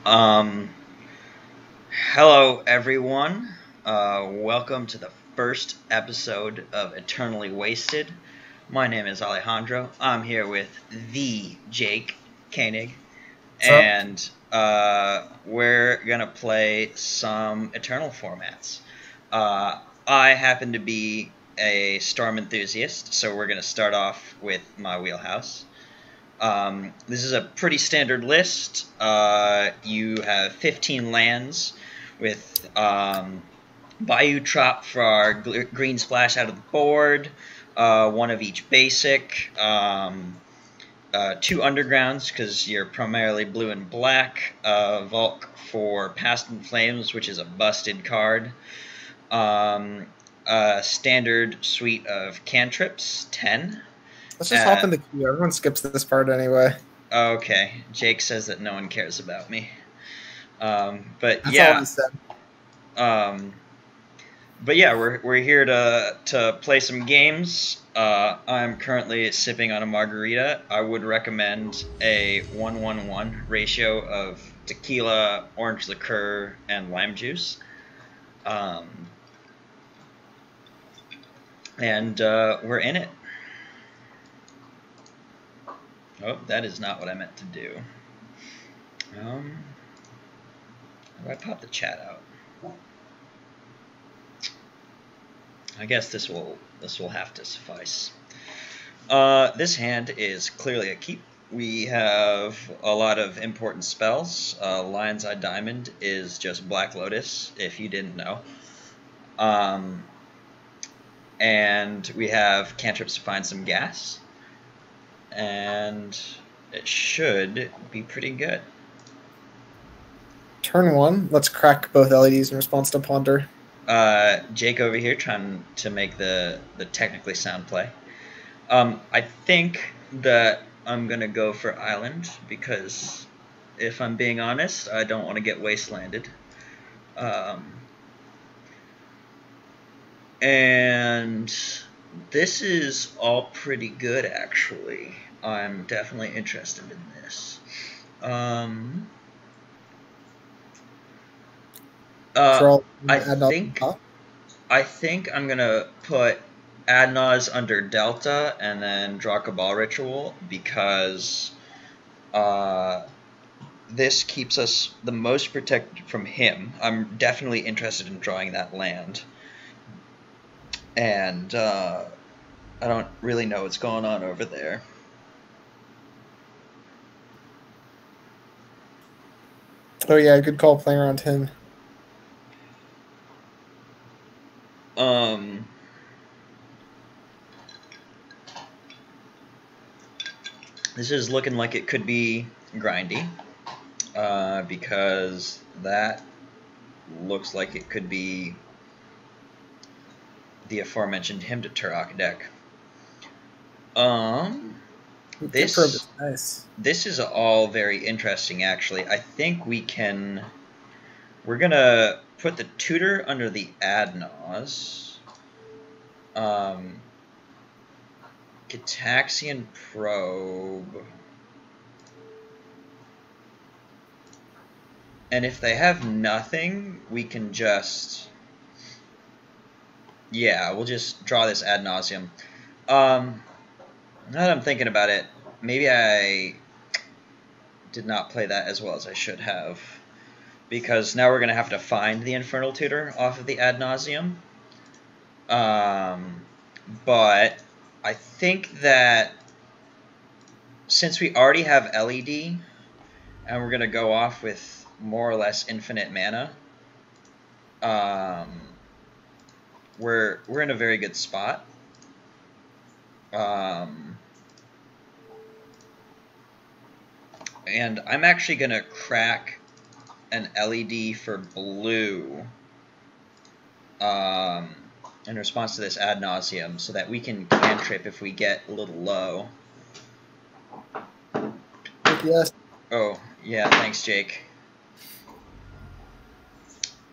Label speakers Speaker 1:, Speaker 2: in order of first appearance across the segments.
Speaker 1: Um, Hello, everyone. Welcome to the first episode of Eternally Wasted. My name is Alejandro. I'm here with the Jake Koenig,
Speaker 2: What's up?
Speaker 1: and we're gonna play some Eternal formats. I happen to be a Storm enthusiast, so we're gonna start off with my wheelhouse. This is a pretty standard list. You have 15 lands with Bayou Trop for our green splash out of the board, one of each basic, two undergrounds because you're primarily blue and black, Volk for Past in Flames, which is a busted card, a standard suite of cantrips, 10.
Speaker 2: Let's just hop in the queue. Everyone skips this part anyway.
Speaker 1: Okay, Jake says that no one cares about me. But
Speaker 2: That's all
Speaker 1: yeah,
Speaker 2: he said.
Speaker 1: we're here to play some games. I'm currently sipping on a margarita. I would recommend a 1-1-1 ratio of tequila, orange liqueur, and lime juice. And we're in it. Oh, that is not what I meant to do. How do I pop the chat out? I guess this will have to suffice. This hand is clearly a keep. We have a lot of important spells. Lion's Eye Diamond is just Black Lotus, if you didn't know. And we have cantrips to find some gas. And it should be pretty good.
Speaker 2: Turn one. Let's crack both LEDs in response to Ponder.
Speaker 1: Jake over here trying to make the technically sound play. I think that I'm going to go for Island because, if I'm being honest, I don't want to get wastelanded. And this is all pretty good, actually. I'm definitely interested in this. I think I'm gonna put Adnaz under Delta and then draw Cabal Ritual because this keeps us the most protected from him. I'm definitely interested in drawing that land. And I don't really know what's going on over there.
Speaker 2: Oh yeah, good call playing around him.
Speaker 1: This is looking like it could be grindy, because that looks like it could be the aforementioned Hymn to Turok deck. This
Speaker 2: is nice.
Speaker 1: This is all very interesting, actually. I think we're gonna put the tutor under the Adnaz. Gitaxian Probe. And if they have nothing, we can just... Yeah, we'll just draw this ad nauseum. Now that I'm thinking about it, maybe I did not play that as well as I should have. Because now we're going to have to find the Infernal Tutor off of the ad nauseum. But I think that since we already have LED, and we're going to go off with more or less infinite mana, we're in a very good spot. And I'm actually going to crack an LED for blue in response to this ad nauseum so that we can cantrip if we get a little low.
Speaker 2: Yes.
Speaker 1: Oh, yeah, thanks, Jake.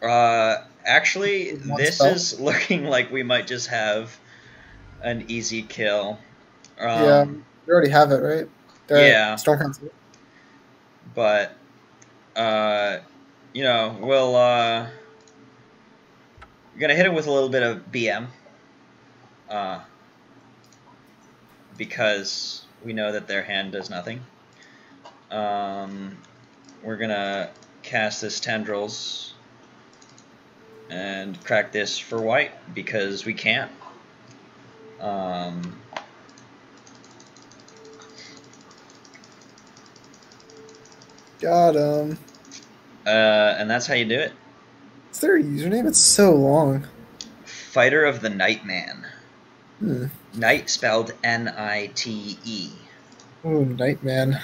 Speaker 1: Actually, this is looking like we might just have an easy kill.
Speaker 2: Yeah, you already have it, right?
Speaker 1: Yeah.
Speaker 2: Storm Council.
Speaker 1: But you know, we'll we're gonna hit it with a little bit of BM, because we know that their hand does nothing. We're gonna cast this Tendrils and crack this for white because we can.
Speaker 2: Got him.
Speaker 1: And that's how you do it.
Speaker 2: Is there a username? It's so long.
Speaker 1: Fighter of the Nightman.
Speaker 2: Hmm.
Speaker 1: Night spelled N-I-T-E.
Speaker 2: Ooh, Nightman.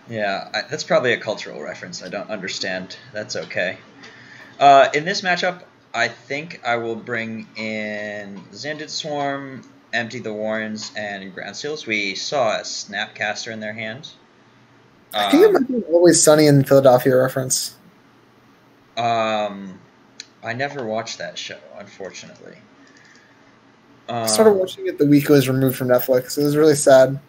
Speaker 1: Yeah, that's probably a cultural reference. I don't understand. That's okay. In this matchup, I think I will bring in Xandid Swarm, Empty the Warrens, and Ground Seals. We saw a Snapcaster in their hand.
Speaker 2: I think it might be an Always Sunny in Philadelphia reference.
Speaker 1: I never watched that show, unfortunately.
Speaker 2: I started watching it the week it was removed from Netflix. It was really sad.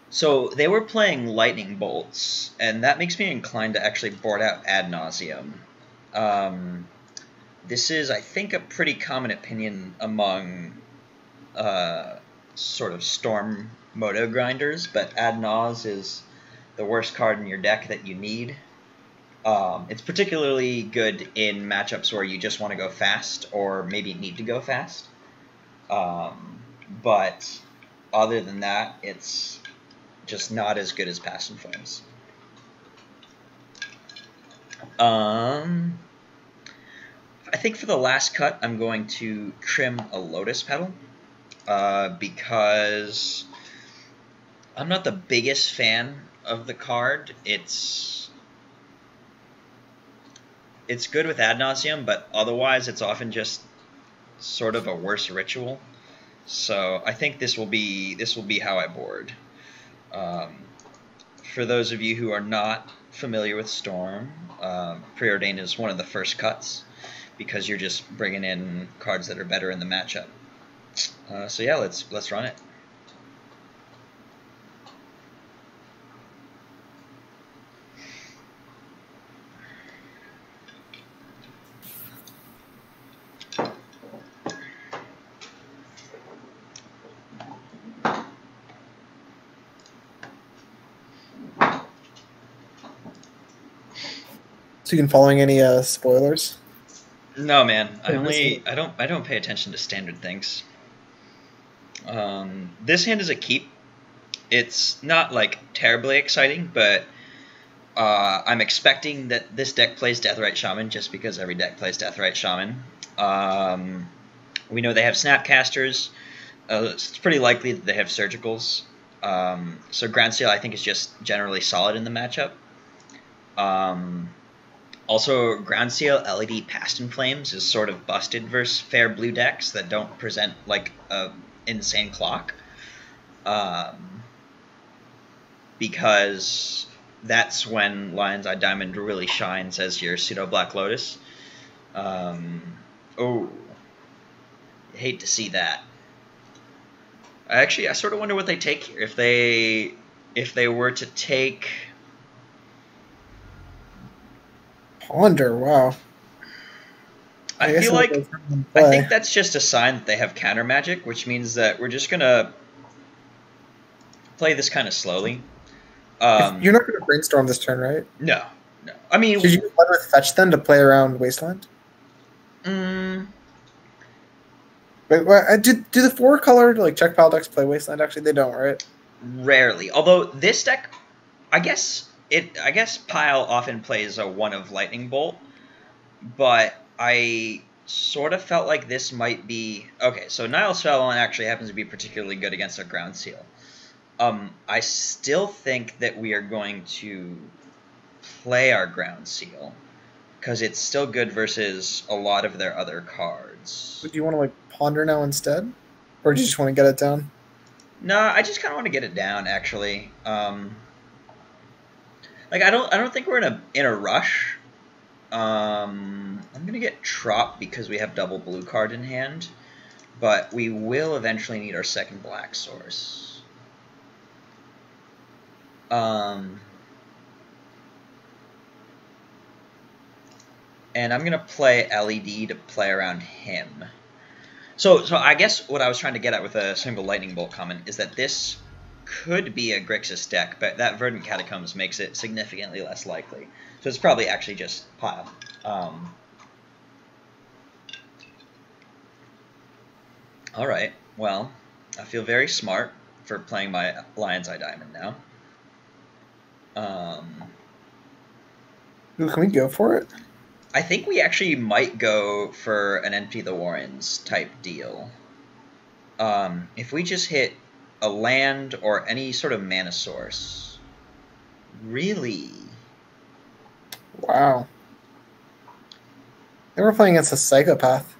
Speaker 1: So they were playing Lightning Bolts, and that makes me inclined to actually board out Ad Nauseam. This is, I think, a pretty common opinion among sort of Storm Moto grinders, but Ad Naus is the worst card in your deck that you need. It's particularly good in matchups where you just want to go fast, or maybe need to go fast. But other than that, it's just not as good as Past in Flames. I think for the last cut, I'm going to trim a Lotus Petal, because I'm not the biggest fan of the card. It's good with Ad Nauseam, but otherwise it's often just sort of a worse ritual. So I think this will be how I board. For those of you who are not familiar with Storm, Preordained is one of the first cuts because you're just bringing in cards that are better in the matchup. So yeah, let's run it.
Speaker 2: So you can following any spoilers?
Speaker 1: No, man. I don't pay attention to standard things. This hand is a keep. It's not like terribly exciting, but I'm expecting that this deck plays Deathrite Shaman just because every deck plays Deathrite Shaman. We know they have Snapcasters. It's pretty likely that they have Surgicals. So Ground Seal I think is just generally solid in the matchup. Also, Ground Seal LED Past in Flames is sort of busted versus fair blue decks that don't present like a insane clock. Because that's when Lion's Eye Diamond really shines as your pseudo Black Lotus. Oh, hate to see that. Actually, I sort of wonder what they take here. If they were to take
Speaker 2: Ponder, wow.
Speaker 1: I feel like I think that's just a sign that they have counter magic, which means that we're just gonna play this kind of slowly.
Speaker 2: You're not going to brainstorm this turn, right?
Speaker 1: No. I mean,
Speaker 2: should you let with Fetch then to play around Wasteland? But do the 4-color like check pile decks play Wasteland? Actually, they don't, right?
Speaker 1: Rarely. Although this deck, I guess Pile often plays a 1 of Lightning Bolt, but I sort of felt like this might be okay. So Nile Spellon actually happens to be particularly good against a Ground Seal. I still think that we are going to play our Ground Seal because it's still good versus a lot of their other cards.
Speaker 2: But do you want to like Ponder now instead, or do you just want to get it down?
Speaker 1: No, I just kind of want to get it down. Actually, like I don't think we're in a rush. I'm gonna get Trop because we have double blue card in hand, but we will eventually need our second black source. And I'm gonna play LED to play around him. So I guess what I was trying to get at with a single lightning bolt comment is that this could be a Grixis deck, but that Verdant Catacombs makes it significantly less likely. So it's probably actually just pile. All right. Well, I feel very smart for playing my Lion's Eye Diamond now.
Speaker 2: Ooh, can we go for it?
Speaker 1: I think we actually might go for an Empty the Warrens type deal. If we just hit a land or any sort of mana source. Really?
Speaker 2: Wow. They were playing against a psychopath.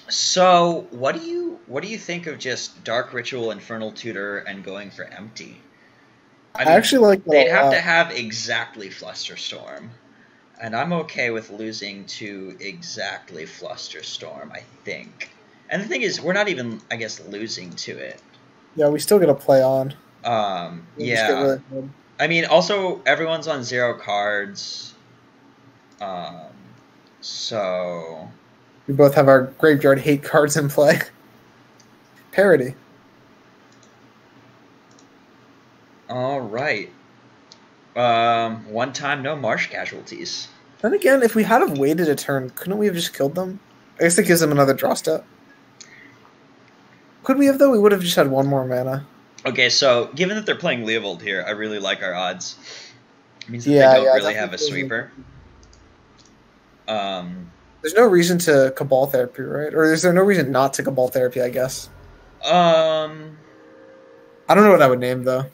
Speaker 1: So, what do you think of just Dark Ritual, Infernal Tutor, and going for Empty?
Speaker 2: I actually like that.
Speaker 1: They'd have to have exactly Flusterstorm. And I'm okay with losing to exactly Flusterstorm, I think. And the thing is, we're not even, I guess, losing to it.
Speaker 2: Yeah, we still get a play on.
Speaker 1: Yeah. I mean, also, everyone's on 0 cards. So...
Speaker 2: We both have our graveyard hate cards in play. Parody.
Speaker 1: All right. One time, no marsh casualties.
Speaker 2: Then again, if we had have waited a turn, couldn't we have just killed them? I guess that gives them another draw step. Could we have, though? We would have just had one more mana.
Speaker 1: Okay, so given that they're playing Leovold here, I really like our odds. It means that they don't really have a sweeper.
Speaker 2: There's no reason to Cabal Therapy, right? Or is there no reason not to Cabal Therapy, I guess?
Speaker 1: I
Speaker 2: don't know what I would name, though.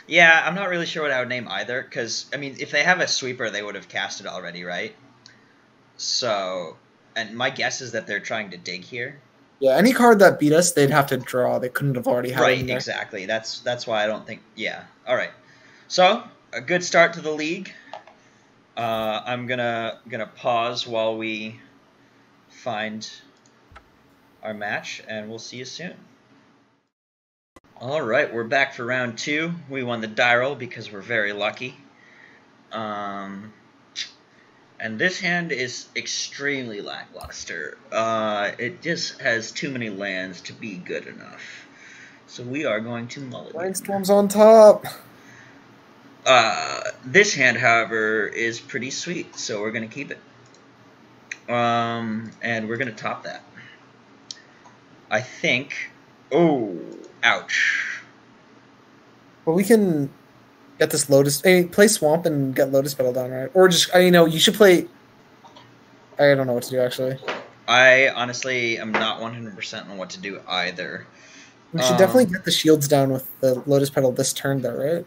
Speaker 1: Yeah, I'm not really sure what I would name either, because, I mean, if they have a sweeper, they would have cast it already, right? So, and my guess is that they're trying to dig here.
Speaker 2: Yeah, any card that beat us, they'd have to draw. They couldn't have already had it in there.
Speaker 1: Right, exactly. That's why I don't think... Yeah, all right. So, a good start to the league. I'm gonna pause while we find our match, and we'll see you soon. All right, we're back for round 2. We won the die roll because we're very lucky. And this hand is extremely lackluster. It just has too many lands to be good enough. So we are going to mulligan.
Speaker 2: Brainstorm's on top.
Speaker 1: This hand, however, is pretty sweet, so we're going to keep it. And we're going to top that. I think... Oh, ouch.
Speaker 2: Well, we can get this Lotus... play Swamp and get Lotus Petal down, right? Or just... you should play... I don't know what to do, actually.
Speaker 1: I honestly am not 100% on what to do either.
Speaker 2: We should definitely get the shields down with the Lotus Petal this turn, though, right?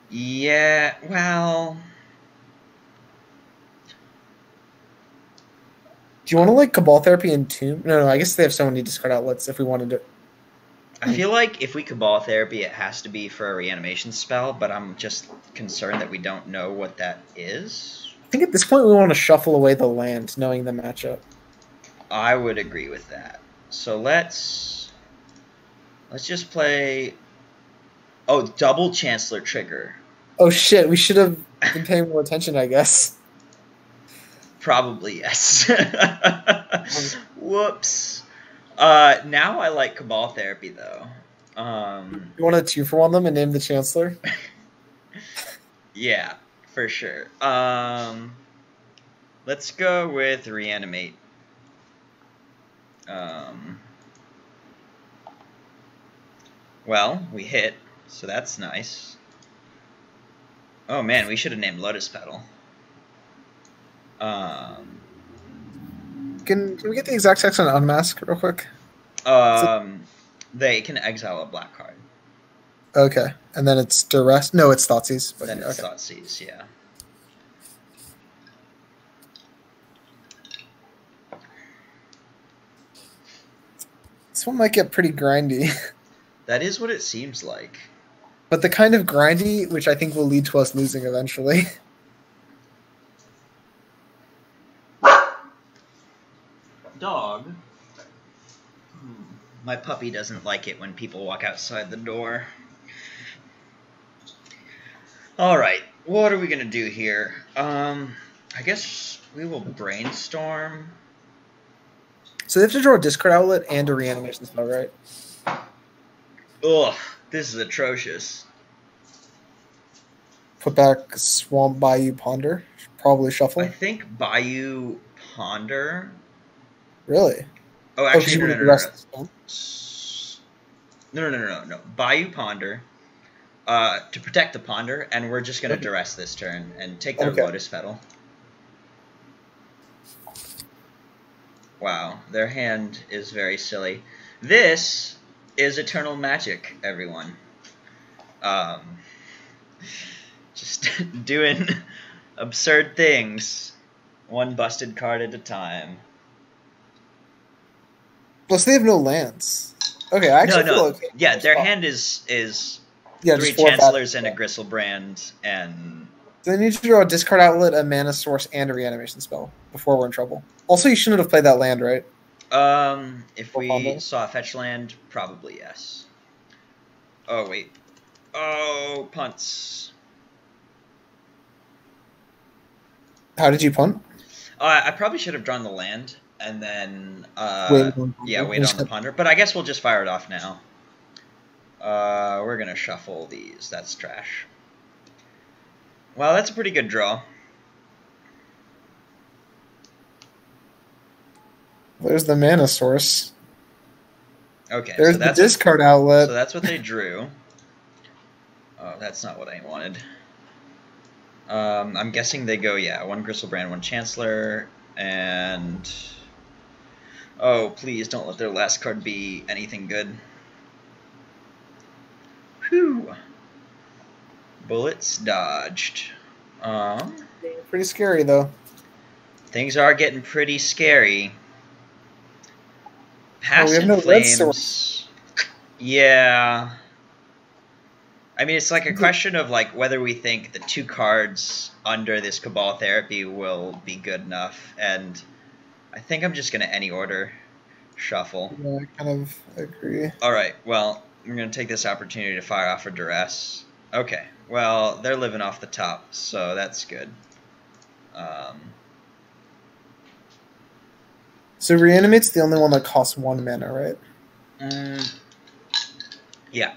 Speaker 1: Yeah, well...
Speaker 2: Do you want to, like, Cabal Therapy and Tomb? No, I guess they have so many discard outlets if we wanted to...
Speaker 1: I feel like if we Cabal Therapy, it has to be for a reanimation spell, but I'm just concerned that we don't know what that is.
Speaker 2: I think at this point we want to shuffle away the land, knowing the matchup.
Speaker 1: I would agree with that. So let's just play... Oh, double Chancellor Trigger.
Speaker 2: Oh shit, we should have been paying more attention, I guess.
Speaker 1: Probably, yes. Whoops. Now I like Cabal Therapy, though.
Speaker 2: You want to 2-for-1 them and name the Chancellor?
Speaker 1: Yeah, for sure. Let's go with Reanimate. Well, we hit, so that's nice. Oh man, we should have named Lotus Petal.
Speaker 2: Can we get the exact text on Unmask real quick?
Speaker 1: They can exile a black card.
Speaker 2: Okay, and then it's Duress. No, it's Thoughtseize.
Speaker 1: Then it's Thoughtseize, yeah.
Speaker 2: This one might get pretty grindy.
Speaker 1: That is what it seems like.
Speaker 2: But the kind of grindy which I think will lead to us losing eventually.
Speaker 1: Dog. My puppy doesn't like it when people walk outside the door. Alright, what are we going to do here? I guess we will brainstorm.
Speaker 2: So they have to draw a discard outlet and a reanimation spell, right?
Speaker 1: Ugh, this is atrocious.
Speaker 2: Put back Swamp Bayou Ponder. Probably
Speaker 1: I
Speaker 2: shuffle.
Speaker 1: think Bayou Ponder.
Speaker 2: Really?
Speaker 1: Oh,
Speaker 2: Oh, because
Speaker 1: actually,
Speaker 2: you
Speaker 1: no,
Speaker 2: want
Speaker 1: no,
Speaker 2: to
Speaker 1: no, no,
Speaker 2: rest
Speaker 1: no.
Speaker 2: the spell?
Speaker 1: No. Bayou Ponder. To protect the Ponder, and we're just gonna duress this turn and take their
Speaker 2: Okay.
Speaker 1: Lotus Petal. Wow, their hand is very silly. This is Eternal Magic, everyone. Just doing absurd things, one busted card at a time.
Speaker 2: Plus, they have no lands. Okay, I actually feel okay.
Speaker 1: Yeah, their hand is
Speaker 2: yeah,
Speaker 1: 3
Speaker 2: just 4
Speaker 1: Chancellors and a
Speaker 2: yeah.
Speaker 1: Gristlebrand, and
Speaker 2: So they need to draw a discard outlet, a mana source, and a reanimation spell before we're in trouble. Also, you shouldn't have played that land, right?
Speaker 1: if
Speaker 2: Or
Speaker 1: we
Speaker 2: Ponder?
Speaker 1: saw a fetch land, probably yes. Oh wait. Oh, punts.
Speaker 2: How did you punt?
Speaker 1: I probably should have drawn the land and then
Speaker 2: Wait
Speaker 1: on the Ponder. But I guess we'll just fire it off now. We're gonna shuffle these. That's trash. Well, that's a pretty good draw.
Speaker 2: There's the mana source.
Speaker 1: Okay,
Speaker 2: There's
Speaker 1: so that's
Speaker 2: the discard outlet.
Speaker 1: So that's what they drew. Oh, that's not what I wanted. I'm guessing they go, yeah, 1 Gristlebrand, 1 Chancellor, and... Oh, please don't let their last card be anything good. Whew. Bullets dodged.
Speaker 2: Pretty scary, though.
Speaker 1: Things are getting pretty scary. Past
Speaker 2: we have
Speaker 1: in
Speaker 2: no red
Speaker 1: Flames.
Speaker 2: source.
Speaker 1: Yeah. I mean, it's like a question of like whether we think the 2 cards under this Cabal Therapy will be good enough, and I think I'm just gonna any order shuffle.
Speaker 2: Yeah, I kind of agree.
Speaker 1: All right, well, I'm gonna take this opportunity to fire off a duress. Okay, well, they're living off the top, so that's good.
Speaker 2: So reanimate's the only one that costs 1 mana, right?
Speaker 1: Yeah.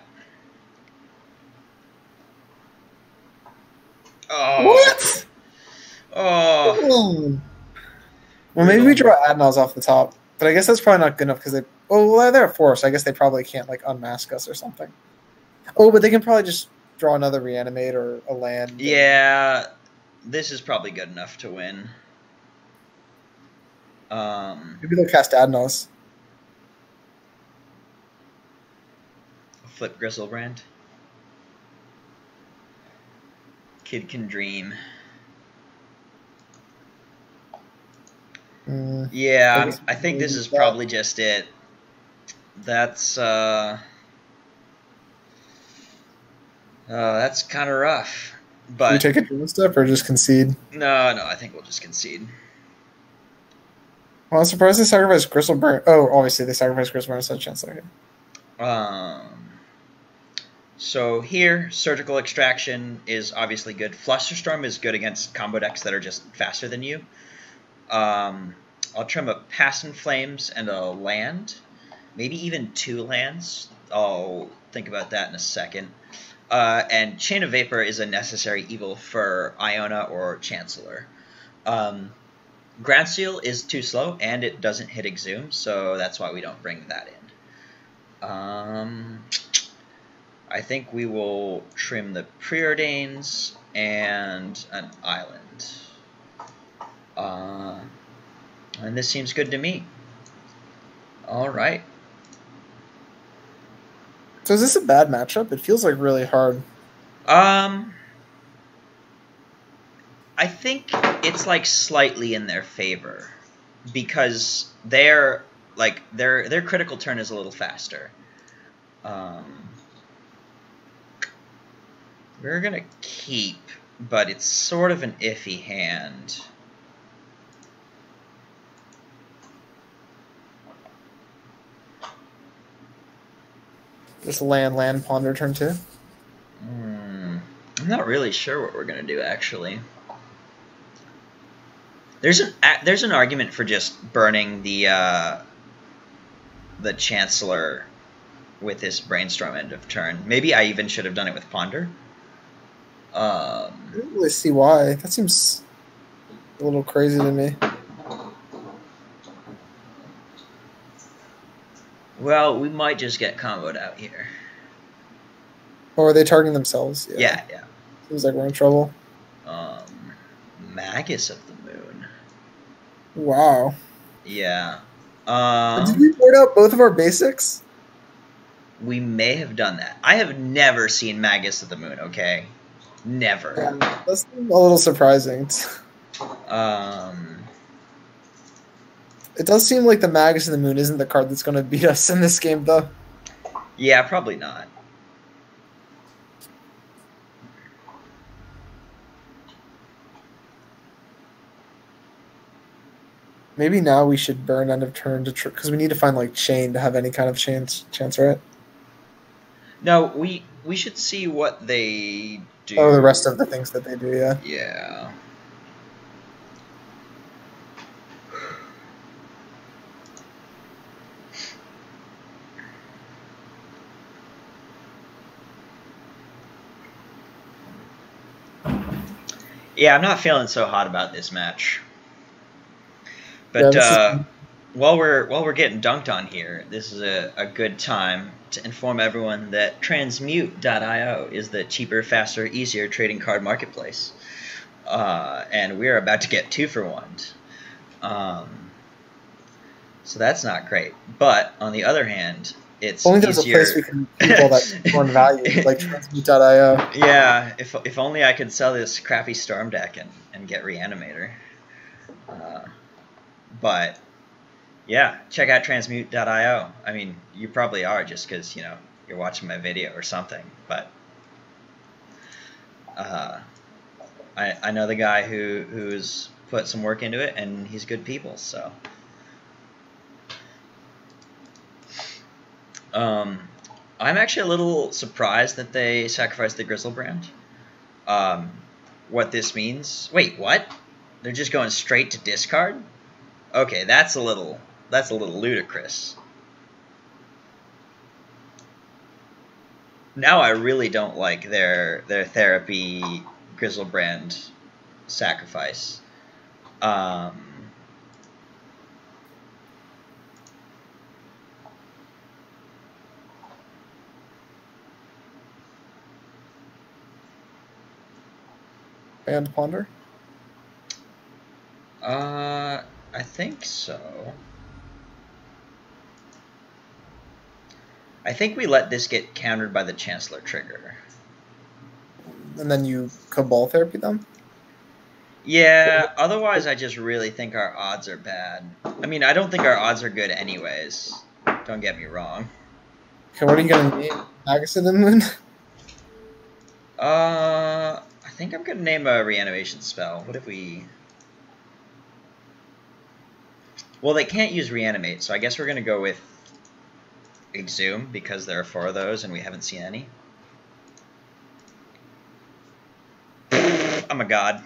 Speaker 1: Oh.
Speaker 2: What?
Speaker 1: Oh.
Speaker 2: Well, maybe we draw Adnals off the top, but I guess that's probably not good enough because they. Oh, well, they're a force. I guess they probably can't like unmask us or something. Oh, but they can probably just draw another reanimate or a land.
Speaker 1: Yeah, this is probably good enough to win.
Speaker 2: Maybe they'll cast Adnals.
Speaker 1: Flip Gristlebrand. Kid can dream. Yeah, I think this is probably just it. That's kind of rough. But
Speaker 2: Can we take a dream step or just concede?
Speaker 1: No, I think we'll just concede.
Speaker 2: Well, I'm surprised they sacrificed Gristleburn. Oh, obviously they sacrificed Gristleburn instead of Chancellor.
Speaker 1: So here, Surgical Extraction is obviously good. Flusterstorm is good against combo decks that are just faster than you. I'll trim a Past in Flames and a land. Maybe even 2 lands. I'll think about that in a second. And Chain of Vapor is a necessary evil for Iona or Chancellor. Grand Seal is too slow, and it doesn't hit Exhume, so that's why we don't bring that in. I think we will trim the Preordains and an island. And this seems good to me. All right.
Speaker 2: So is this a bad matchup? It feels like really hard.
Speaker 1: I think it's like slightly in their favor because their critical turn is a little faster. We're gonna keep, but it's sort of an iffy hand.
Speaker 2: Just land, ponder turn 2.
Speaker 1: I'm not really sure what we're gonna do actually. There's an argument for just burning the Chancellor with this Brainstorm end of turn. Maybe I even should have done it with Ponder.
Speaker 2: I don't really see why. That seems a little crazy to me.
Speaker 1: Well, we might just get comboed out here.
Speaker 2: Or are they targeting themselves?
Speaker 1: Yeah.
Speaker 2: Seems like we're in trouble.
Speaker 1: Magus of the Moon.
Speaker 2: Wow.
Speaker 1: Yeah.
Speaker 2: Did we board out both of our basics?
Speaker 1: We may have done that. I have never seen Magus of the Moon, okay? Never.
Speaker 2: Yeah, that's a little surprising. It does seem like the Magus of the Moon isn't the card that's going to beat us in this game, though.
Speaker 1: Yeah, probably not.
Speaker 2: Maybe now we should burn end of turn to because we need to find like chain to have any kind of chance, right?
Speaker 1: No, we should see what they do.
Speaker 2: Oh, the rest of the things that they do, yeah.
Speaker 1: Yeah. Yeah, I'm not feeling so hot about this match. But while we're getting dunked on here, this is a good time to inform everyone that Transmute.io is the cheaper, faster, easier trading card marketplace. And we're about to get 2 for 1. So that's not great. But on the other hand, it's
Speaker 2: only there's
Speaker 1: easier.
Speaker 2: A place we can keep all that more value, like Transmute.io.
Speaker 1: Yeah, if only I could sell this crappy Storm deck and get Reanimator. But yeah, check out Transmute.io. I mean, you probably are just because you're watching my video or something. But I know the guy who's put some work into it, and he's good people. So. I'm actually a little surprised that they sacrificed the Grizzlebrand. What this means? Wait, what? They're just going straight to discard? Okay, that's a little ludicrous. Now I really don't like their therapy Grizzlebrand sacrifice.
Speaker 2: And Ponder?
Speaker 1: I think so. I think we let this get countered by the Chancellor trigger.
Speaker 2: And then you Cabal therapy them?
Speaker 1: Yeah, otherwise I just really think our odds are bad. I mean, I don't think our odds are good anyways. Don't get me wrong.
Speaker 2: Okay, what are you going to name? Magus of the Moon?
Speaker 1: I think I'm going to name a reanimation spell. What if we... Well, they can't use reanimate, so I guess we're going to go with Exhume because there are 4 of those and we haven't seen any. I'm a god.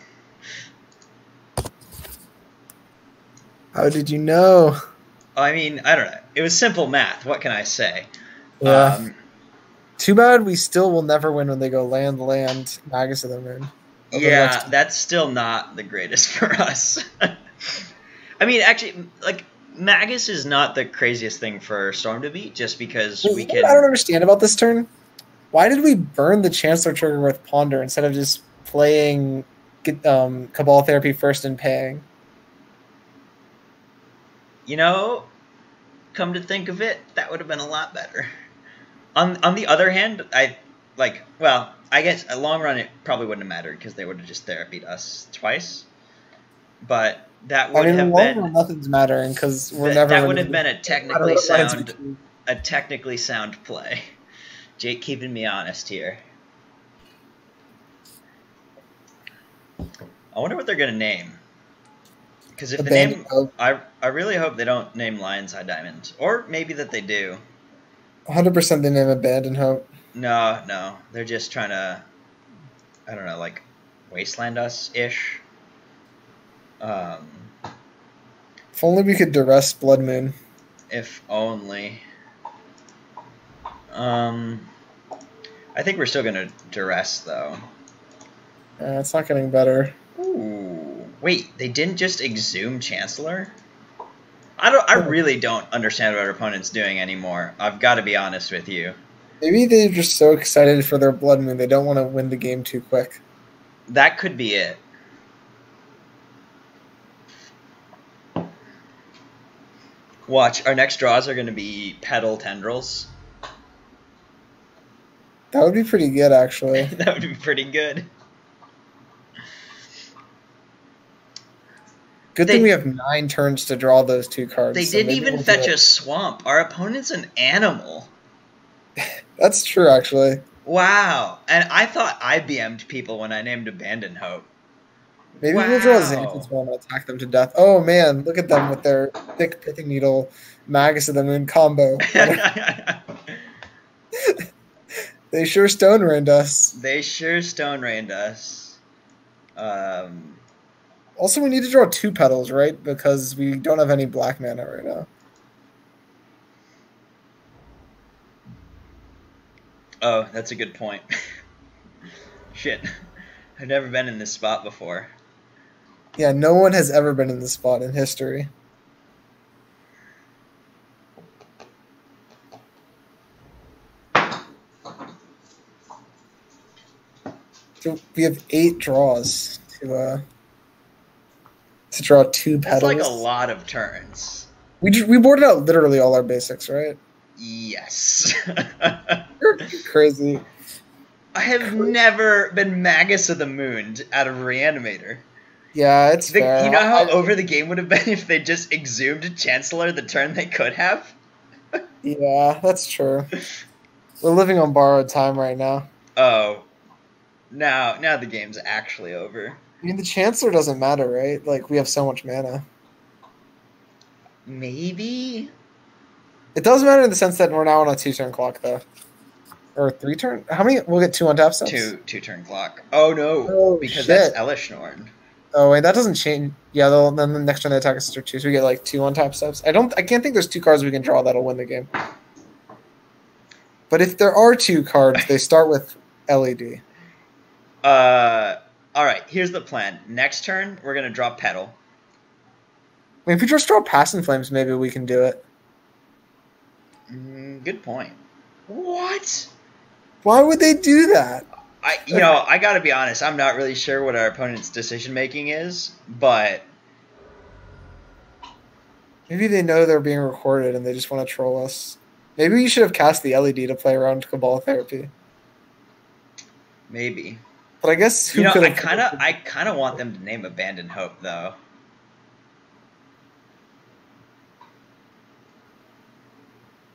Speaker 2: How did you know?
Speaker 1: I mean, I don't know. It was simple math. What can I say?
Speaker 2: Yeah. Too bad we still will never win when they go land, Magus of the Moon.
Speaker 1: Yeah, that's still not the greatest for us. I mean, actually, like, Magus is not the craziest thing for Storm to beat, just because we can...
Speaker 2: I don't understand about this turn. Why did we burn the Chancellor trigger with Ponder instead of just playing Cabal Therapy first and paying?
Speaker 1: You know, come to think of it, that would have been a lot better. On the other hand, I guess a long run it probably wouldn't have mattered because they would have just therapied us twice. But that would have been
Speaker 2: nothing's mattering because we're never.
Speaker 1: That would have been a technically sound play. Jake keeping me honest here. I wonder what they're gonna name. Because if they name, I really hope they don't name Lion's Eye Diamond, or maybe that they do.
Speaker 2: 100% they name Abandon Hope.
Speaker 1: No, they're just trying to, I don't know, like wasteland us ish.
Speaker 2: If only we could duress Blood Moon.
Speaker 1: If only. I think we're still gonna duress though.
Speaker 2: It's not getting better.
Speaker 1: Ooh, wait, they didn't just exhume Chancellor? I really don't understand what our opponent's doing anymore. I've got to be honest with you.
Speaker 2: Maybe they're just so excited for their Blood Moon they don't want to win the game too quick.
Speaker 1: That could be it. Watch, our next draws are going to be Petal Tendrils.
Speaker 2: That would be pretty good, actually.
Speaker 1: That would be pretty good.
Speaker 2: Good thing we have 9 turns to draw those 2 cards.
Speaker 1: They didn't even fetch a swamp. Our opponent's an animal.
Speaker 2: That's true, actually.
Speaker 1: Wow. And I thought I BM'd people when I named Abandon Hope.
Speaker 2: Maybe we'll draw Xanthus and attack them to death. Oh, man. Look at them with their thick Pithing Needle, Magus of the Moon combo. They sure Stone Rained us.
Speaker 1: They sure Stone Rained us.
Speaker 2: Also, we need to draw 2 petals, right? Because we don't have any black mana right now.
Speaker 1: Oh, that's a good point. Shit. I've never been in this spot before.
Speaker 2: Yeah, no one has ever been in this spot in history. So we have 8 draws to draw 2 petals.
Speaker 1: That's like a lot of turns.
Speaker 2: We boarded out literally all our basics, right?
Speaker 1: Yes.
Speaker 2: You're crazy.
Speaker 1: I have never been Magus of the Moon out of Reanimator.
Speaker 2: Yeah, it's fair.
Speaker 1: You know how over the game would have been if they just exhumed Chancellor the turn they could have?
Speaker 2: Yeah, that's true. We're living on borrowed time right now.
Speaker 1: Oh. Now the game's actually over.
Speaker 2: I mean, the Chancellor doesn't matter, right? Like, we have so much mana.
Speaker 1: Maybe?
Speaker 2: It does matter in the sense that we're now on a 2-turn clock, though. Or 3-turn? How many? We'll get 2 on tap steps?
Speaker 1: 2-turn clock. Oh, no.
Speaker 2: Oh,
Speaker 1: because
Speaker 2: shit.
Speaker 1: that's Elishnorn.
Speaker 2: Oh, wait, that doesn't change. Yeah, then the next turn they attack us for 2, so we get, like, 2 on tap steps. I can't think there's 2 cards we can draw that'll win the game. But if there are 2 cards, they start with LED.
Speaker 1: Alright, here's the plan. Next turn, we're going to draw Petal.
Speaker 2: I mean, if we just draw Pass and Flames, maybe we can do it.
Speaker 1: Good point. What?
Speaker 2: Why would they do that?
Speaker 1: I gotta be honest, I'm not really sure what our opponent's decision-making is, but...
Speaker 2: Maybe they know they're being recorded and they just want to troll us. Maybe you should have cast the LED to play around Cabal Therapy.
Speaker 1: Maybe.
Speaker 2: But I guess
Speaker 1: I kind of want them to name Abandon Hope, though.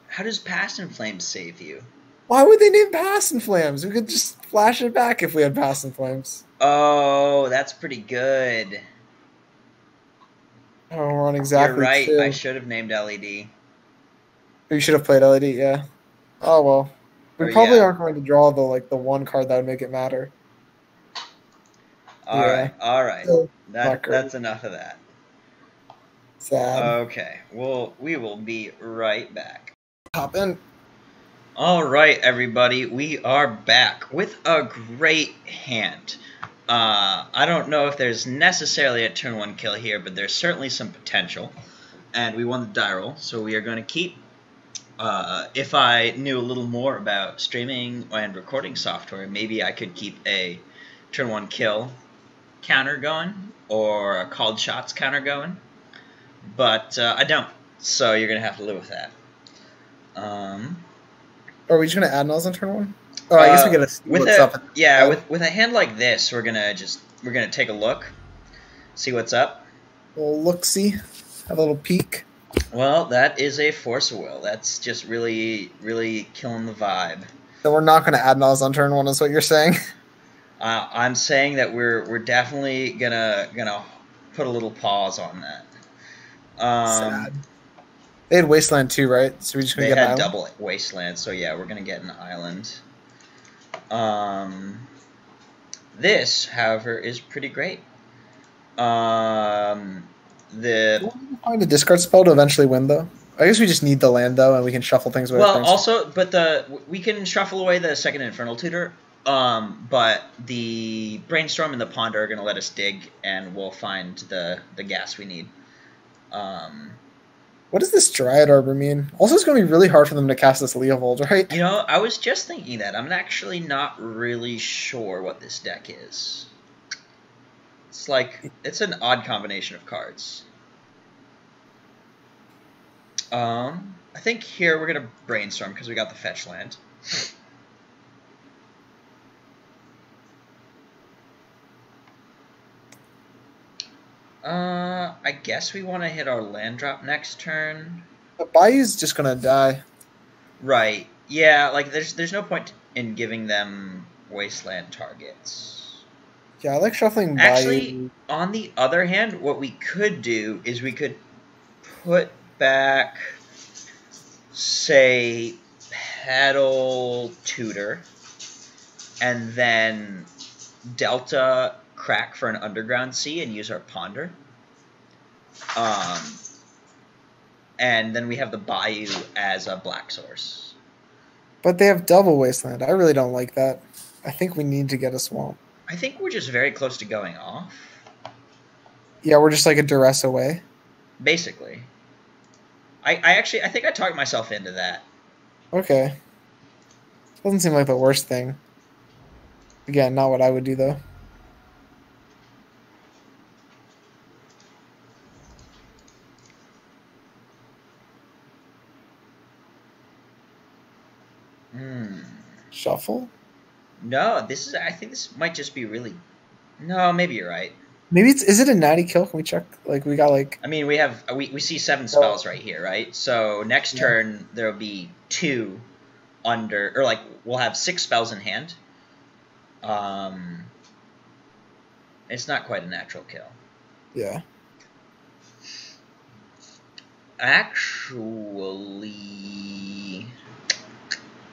Speaker 1: How does Past and Flames save you?
Speaker 2: Why would they name Pass and Flames? We could just flash it back if we had Pass and Flames.
Speaker 1: Oh, that's pretty good.
Speaker 2: Oh, we're on exactly.
Speaker 1: You're right.
Speaker 2: 2.
Speaker 1: I should have named LED.
Speaker 2: You should have played LED, yeah. Oh well. We probably aren't going to draw the one card that would make it matter.
Speaker 1: All right. So, that's enough of that.
Speaker 2: Sad.
Speaker 1: Okay. Well, we will be right back.
Speaker 2: Hop in.
Speaker 1: All right, everybody. We are back with a great hand. I don't know if there's necessarily a turn 1 kill here, but there's certainly some potential. And we won the die roll, so we are going to keep. If I knew a little more about streaming and recording software, maybe I could keep a turn 1 kill counter going or a called shots counter going. But I don't, so you're going to have to live with that.
Speaker 2: Are we just going to add nulls on turn 1? Oh, I guess we got to see what's up.
Speaker 1: Yeah, with a hand like this, we're gonna take a look, see what's up.
Speaker 2: A little look-see, have a little peek.
Speaker 1: Well, that is a Force of Will. That's just really, really killing the vibe.
Speaker 2: So we're not going to add nulls on turn 1, is what you're saying?
Speaker 1: I'm saying that we're definitely gonna put a little pause on that.
Speaker 2: Sad. They had Wasteland too, right? So we just gonna get an island?
Speaker 1: They had double Wasteland, so yeah, we're gonna get an island. This, however, is pretty great. the
Speaker 2: We'll find a discard spell to eventually win, though. I guess we just need the land, though, and we can shuffle things with
Speaker 1: well, also, but we can shuffle away the second Infernal Tutor. But the Brainstorm and the Ponder are going to let us dig, and we'll find the gas we need.
Speaker 2: What does this Dryad Arbor mean? Also, it's going to be really hard for them to cast this Leovold, right?
Speaker 1: You know, I was just thinking that. I'm actually not really sure what this deck is. It's like, it's an odd combination of cards. I think here we're going to Brainstorm because we got the fetch land. I guess we want to hit our land drop next turn.
Speaker 2: The Bayou's just gonna die.
Speaker 1: Right. Yeah, like there's no point in giving them wasteland targets.
Speaker 2: Yeah, I like shuffling Bayou.
Speaker 1: Actually, on the other hand, what we could do is we could put back, say, Petal Tutor, and then Delta Crack for an Underground Sea and use our Ponder. And then we have the Bayou as a black source.
Speaker 2: But they have double wasteland. I really don't like that. I think we need to get a swamp.
Speaker 1: I think we're just very close to going off.
Speaker 2: Yeah, we're just like a duress away.
Speaker 1: Basically. I think I talked myself into that.
Speaker 2: Okay. Doesn't seem like the worst thing. Again, not what I would do, though. Shuffle?
Speaker 1: No, I think this might just be really... No, maybe you're right.
Speaker 2: Maybe is it a natty kill? Can we check? Like, we got like...
Speaker 1: I mean, we see 7 spells right here, right? So next turn, there'll be 2 under... Or, like, we'll have 6 spells in hand. It's not quite a natural kill.
Speaker 2: Yeah.
Speaker 1: Actually...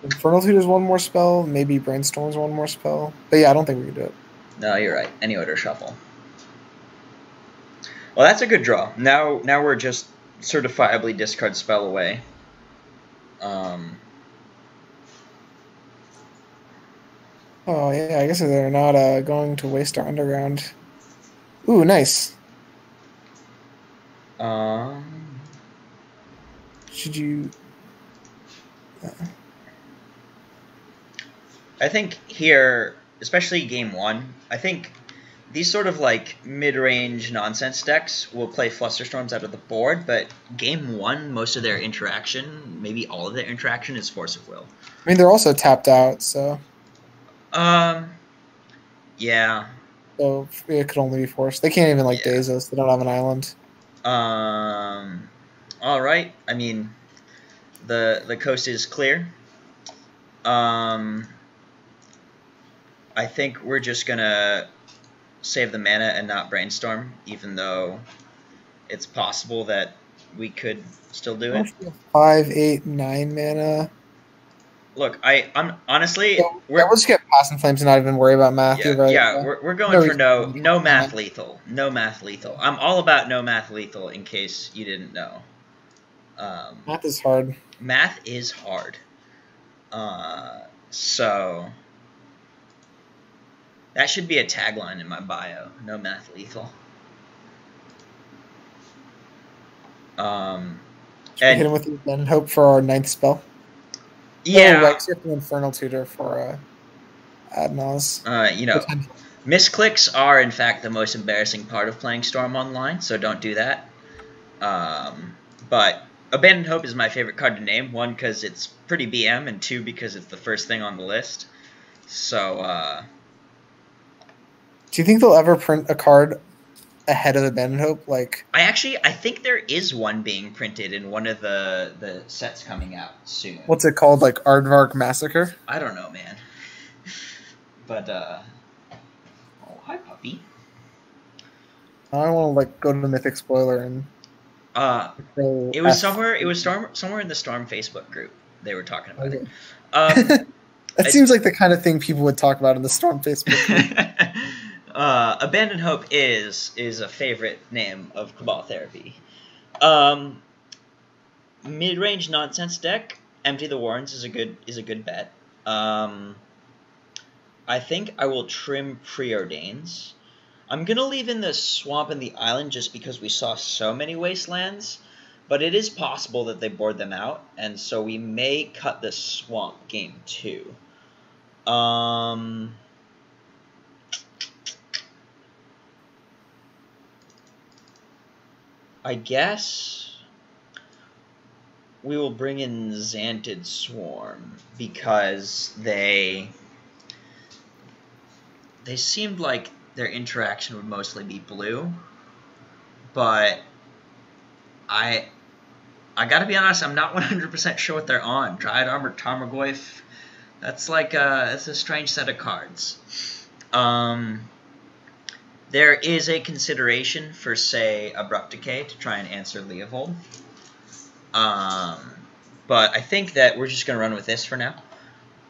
Speaker 2: Infernal Tutor's one more spell. Maybe Brainstorm's one more spell. But yeah, I don't think we can do it.
Speaker 1: No, you're right. Any order shuffle. Well, that's a good draw. Now we're just certifiably discard spell away.
Speaker 2: Oh, yeah, I guess they're not going to waste our underground. Ooh, nice. Should you...
Speaker 1: I think here, especially game 1, I think these sort of like mid-range nonsense decks will play Flusterstorms out of the board, but game 1, most of their interaction, maybe all of their interaction, is Force of Will.
Speaker 2: I mean, they're also tapped out, so...
Speaker 1: Yeah.
Speaker 2: So it could only be Force. They can't even, like, daze us. They don't have an island.
Speaker 1: Alright. I mean, the coast is clear. I think we're just gonna save the mana and not Brainstorm, even though it's possible that we could still do it.
Speaker 2: 5, 8, 9 mana.
Speaker 1: Look, I'm honestly...
Speaker 2: we'll just get Passing Flames and not even worry about math.
Speaker 1: Yeah,
Speaker 2: right?
Speaker 1: Yeah, we're going for no math lethal. No math lethal. I'm all about no math lethal, in case you didn't know.
Speaker 2: Math is hard.
Speaker 1: Math is hard. So... That should be a tagline in my bio. No math lethal.
Speaker 2: And hit him with and hope for our 9th spell.
Speaker 1: Yeah.
Speaker 2: Oh, right. So you have to Infernal Tutor for Adnos.
Speaker 1: You know, misclicks are in fact the most embarrassing part of playing Storm Online, so don't do that. But Abandoned Hope is my favorite card to name. 1, because it's pretty BM, and 2, because it's the first thing on the list. So,
Speaker 2: do you think they'll ever print a card ahead of Abandoned Hope? Like,
Speaker 1: I think there is one being printed in one of the sets coming out soon.
Speaker 2: What's it called? Like Aardvark Massacre?
Speaker 1: I don't know, man. But oh, hi puppy.
Speaker 2: I don't want to like go to the Mythic Spoiler and.
Speaker 1: It was somewhere in the Storm Facebook group. They were talking about it.
Speaker 2: That seems like the kind of thing people would talk about in the Storm Facebook group.
Speaker 1: Abandoned Hope is a favorite name of Cabal Therapy. Mid-range nonsense deck, Empty the Warrens is a good bet. I think I will trim Preordains. I'm gonna leave in the Swamp and the Island just because we saw so many Wastelands, but it is possible that they board them out, and so we may cut the Swamp game 2. I guess we will bring in Xantid Swarm because they seemed like their interaction would mostly be blue, but I gotta be honest, I'm not 100% sure what they're on. Dryad Armor Tarmogoyf, that's like it's a strange set of cards. There is a consideration for, say, Abrupt Decay to try and answer Leovold. But I think that we're just going to run with this for now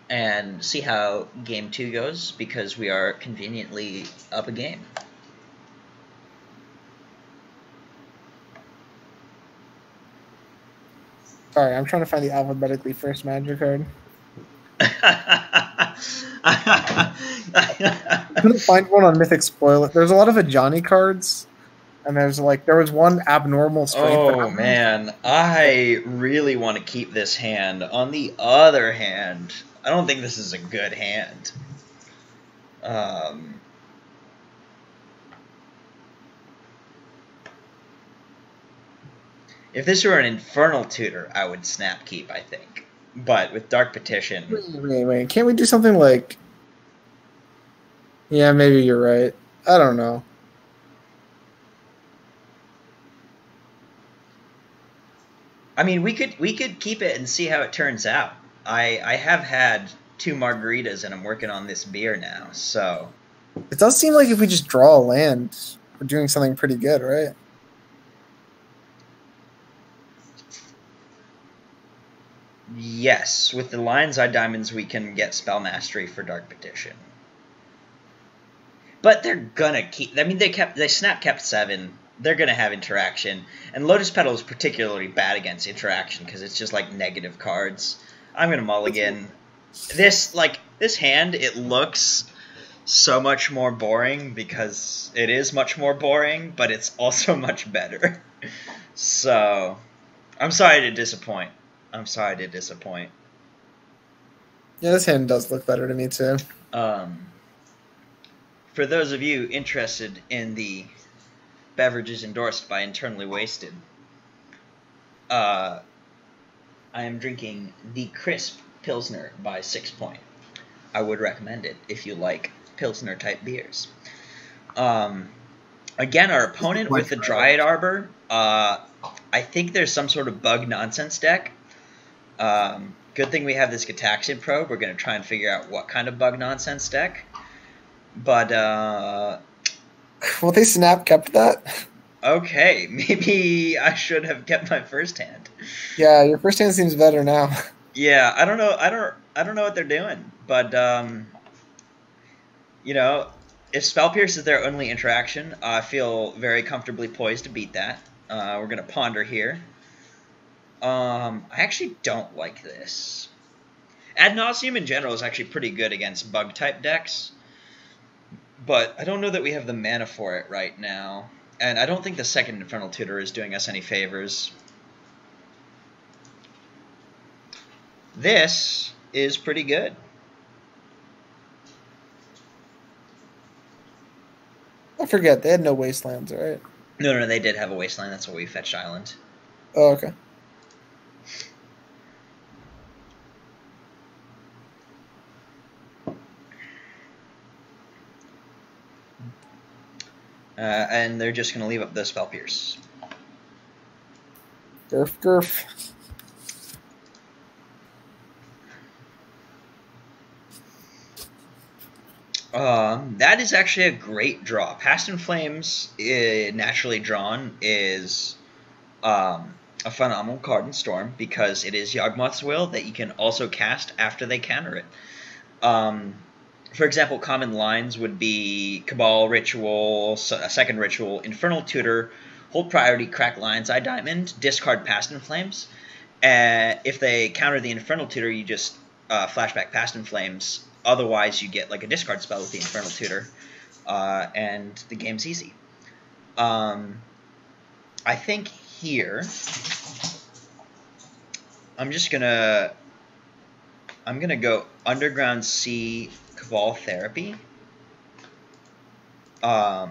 Speaker 1: and see how Game 2 goes, because we are conveniently up a game.
Speaker 2: Sorry, I'm trying to find the alphabetically first Magic card. I couldn't find one on Mythic Spoiler. There's a lot of Ajani cards, and there was one abnormal strength.
Speaker 1: Oh man, I really want to keep this hand. On the other hand, I don't think this is a good hand. If this were an Infernal Tutor, I would snap keep, I think. But with Dark Petition...
Speaker 2: Wait. Can't we do something like... Yeah, maybe you're right. I don't know.
Speaker 1: I mean, we could keep it and see how it turns out. I have had 2 margaritas and I'm working on this beer now, so...
Speaker 2: It does seem like if we just draw a land, we're doing something pretty good, right?
Speaker 1: Yes, with the Lion's Eye Diamonds, we can get Spell Mastery for Dark Petition. But they're gonna keep... I mean, they snap kept 7. They're gonna have interaction. And Lotus Petal is particularly bad against interaction because it's just like negative cards. I'm gonna mulligan. This hand, it looks so much more boring because it is much more boring, but it's also much better. So, I'm sorry to disappoint.
Speaker 2: Yeah, this hand does look better to me, too.
Speaker 1: For those of you interested in the beverages endorsed by Internally Wasted, I am drinking the Crisp Pilsner by 6 Point. I would recommend it if you like Pilsner-type beers. Again, our opponent with the Dryad Arbor, I think there's some sort of bug nonsense deck. Good thing we have this Gataxian Probe. We're going to try and figure out what kind of bug nonsense deck. But,
Speaker 2: well, they snap kept that.
Speaker 1: Okay, maybe I should have kept my first hand.
Speaker 2: Yeah, your first hand seems better now.
Speaker 1: Yeah, I don't know. I don't know what they're doing, but you know, if Spell Pierce is their only interaction, I feel very comfortably poised to beat that. We're gonna ponder here. I actually don't like this. Ad Nauseam in general is actually pretty good against bug type decks, but I don't know that we have the mana for it right now. And I don't think the second Infernal Tutor is doing us any favors. This is pretty good.
Speaker 2: I forget, they had no Wastelands, right?
Speaker 1: No, they did have a Wasteland. That's what we fetched Island.
Speaker 2: Oh, okay.
Speaker 1: And they're just going to leave up the Spell Pierce.
Speaker 2: Gurf.
Speaker 1: That is actually a great draw. Past in Flames, naturally drawn, is a phenomenal card in Storm because it is Yawgmoth's Will that you can also cast after they counter it. for example, common lines would be Cabal Ritual, a second Ritual, Infernal Tutor, Hold Priority, Crack Lion's Eye Diamond, discard Past in Flames. If they counter the Infernal Tutor, you just flashback Past in Flames. Otherwise, you get like a discard spell with the Infernal Tutor, and the game's easy. I think here I'm gonna go Underground Sea Cabal Therapy. I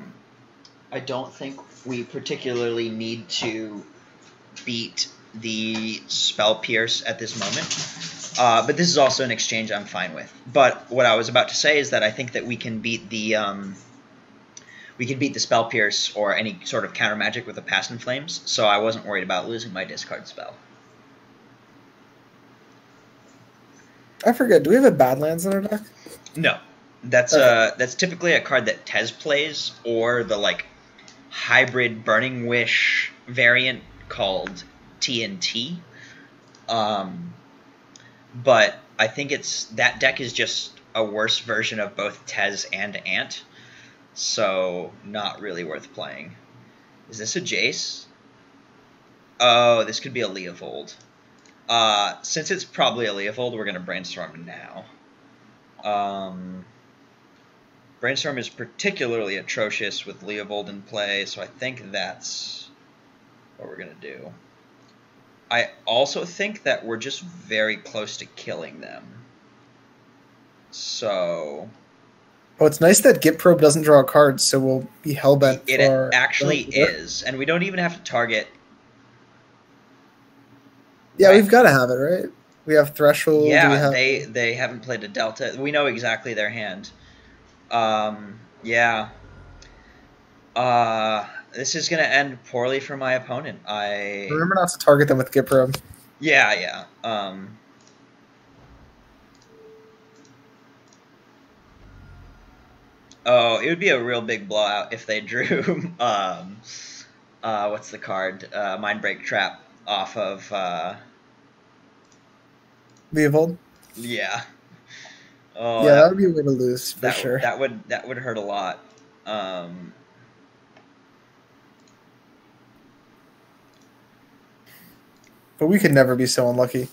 Speaker 1: don't think we particularly need to beat the Spell Pierce at this moment, but this is also an exchange I'm fine with. But what I was about to say is that I think that we can beat the Spell Pierce or any sort of counter magic with a Past in Flames, so I wasn't worried about losing my discard spell.
Speaker 2: I forget. Do we have a Badlands in our deck?
Speaker 1: No, that's typically a card that Tez plays, or the like hybrid Burning Wish variant called TNT. But I think that deck is just a worse version of both Tez and Ant, so not really worth playing. Is this a Jace? Oh, this could be a Leovold. Since it's probably a Leovold, we're going to Brainstorm now. Brainstorm is particularly atrocious with Leovold in play, so I think that's what we're going to do. I also think that we're just very close to killing them. So...
Speaker 2: Oh, it's nice that Git Probe doesn't draw cards, so we'll be hellbent
Speaker 1: it
Speaker 2: for...
Speaker 1: It actually is, and we don't even have to target...
Speaker 2: Yeah, right. We've got to have it, right? We have Threshold.
Speaker 1: Yeah, they haven't played a Delta. We know exactly their hand. Yeah. This is going to end poorly for my opponent.
Speaker 2: Remember not to target them with Git Probe.
Speaker 1: Yeah. Oh, it would be a real big blowout if they drew, what's the card? Mindbreak Trap off of,
Speaker 2: Leovold?
Speaker 1: Yeah. Oh,
Speaker 2: yeah, that would be a way to lose, for sure.
Speaker 1: That would hurt a lot.
Speaker 2: But we could never be so unlucky.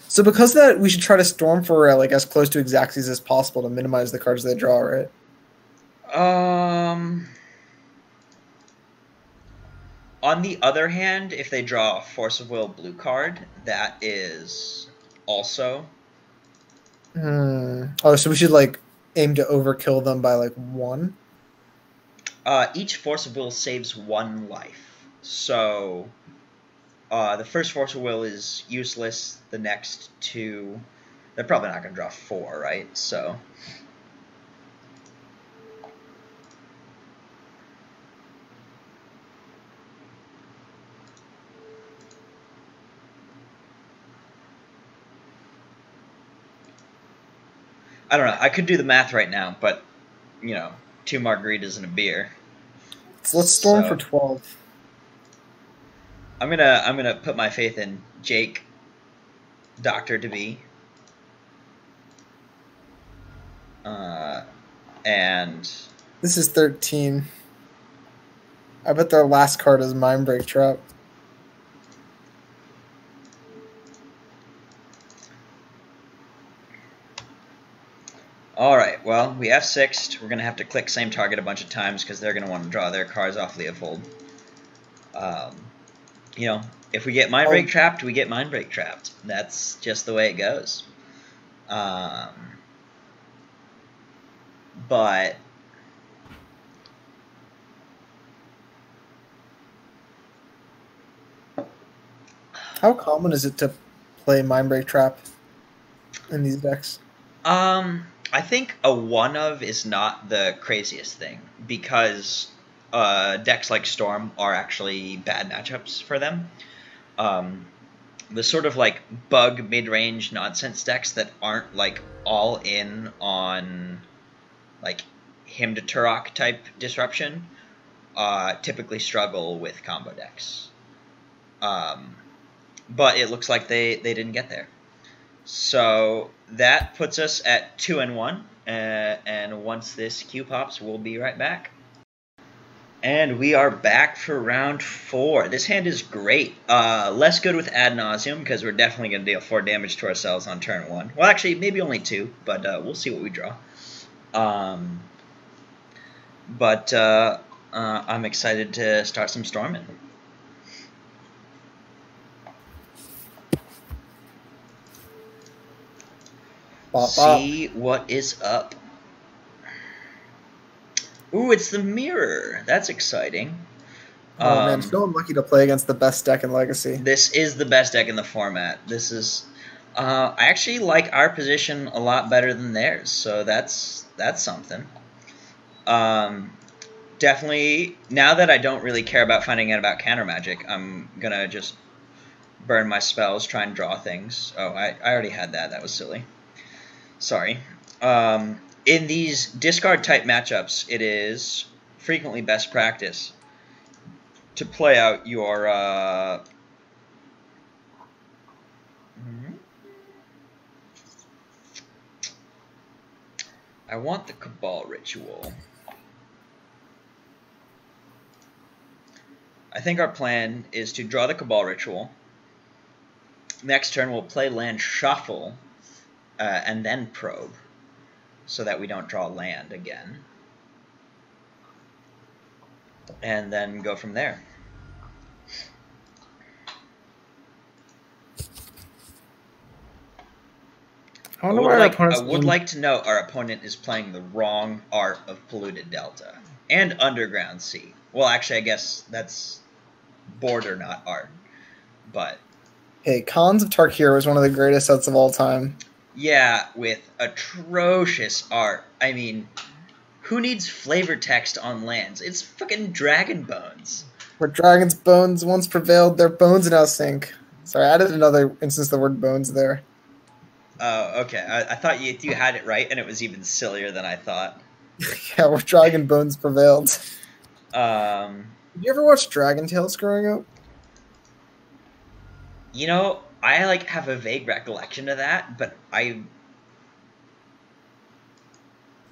Speaker 2: So because of that, we should try to storm for like as close to Xaxes as possible to minimize the cards they draw, right?
Speaker 1: On the other hand, if they draw a Force of Will blue card, that is also...
Speaker 2: Oh, so we should like aim to overkill them by like 1?
Speaker 1: Each Force of Will saves 1 life. So the first Force of Will is useless. The next 2... They're probably not going to draw 4, right? So... I don't know. I could do the math right now, but, 2 margaritas and a beer.
Speaker 2: So let's storm for 12.
Speaker 1: I'm gonna put my faith in Jake, Doctor to be, and
Speaker 2: this is 13. I bet their last card is Mindbreak Trap.
Speaker 1: Alright, well, we F6'd. We're going to have to click same target a bunch of times because they're going to want to draw their cards off Leovold. If we get Mindbreak Trapped, we get Mindbreak Trapped. That's just the way it goes. But...
Speaker 2: How common is it to play Mindbreak Trap in these decks?
Speaker 1: I think a 1-of is not the craziest thing, because decks like Storm are actually bad matchups for them. The sort of like bug mid-range nonsense decks that aren't like all in on like Hymn to Turok type disruption typically struggle with combo decks. But it looks like they didn't get there. So that puts us at 2-1, and once this queue pops, we'll be right back. And we are back for round 4. This hand is great. Less good with Ad Nauseam, because we're definitely going to deal 4 damage to ourselves on turn 1. Well, actually, maybe only 2, but we'll see what we draw. I'm excited to start some storming. See what is up. Ooh, it's the mirror. That's exciting.
Speaker 2: Oh man, so unlucky to play against the best deck in Legacy.
Speaker 1: This is the best deck in the format. This is. I actually like our position a lot better than theirs, so that's something. Definitely. Now that I don't really care about finding out about counter magic, I'm gonna just burn my spells, try and draw things. Oh, I already had that. That was silly. Sorry. In these discard type matchups, it is frequently best practice to play out your I want the Cabal Ritual. I think our plan is to draw the Cabal Ritual. Next turn we'll play land shuffle and then probe, so that we don't draw land again. And then go from there. I would like to note our opponent is playing the wrong art of Polluted Delta and Underground Sea. Well, actually, I guess that's border, not art. But
Speaker 2: hey, Khans of Tarkir is one of the greatest sets of all time.
Speaker 1: Yeah, with atrocious art. I mean, who needs flavor text on lands? It's fucking Dragon Bones.
Speaker 2: Where Dragon's Bones once prevailed, their bones now sink. Sorry, I added another instance of the word bones there.
Speaker 1: Oh, okay. I thought you had it right, and it was even sillier than I thought.
Speaker 2: Yeah, where Dragon Bones prevailed.
Speaker 1: Did
Speaker 2: you ever watch Dragon Tales growing up?
Speaker 1: You know, I have a vague recollection of that, but I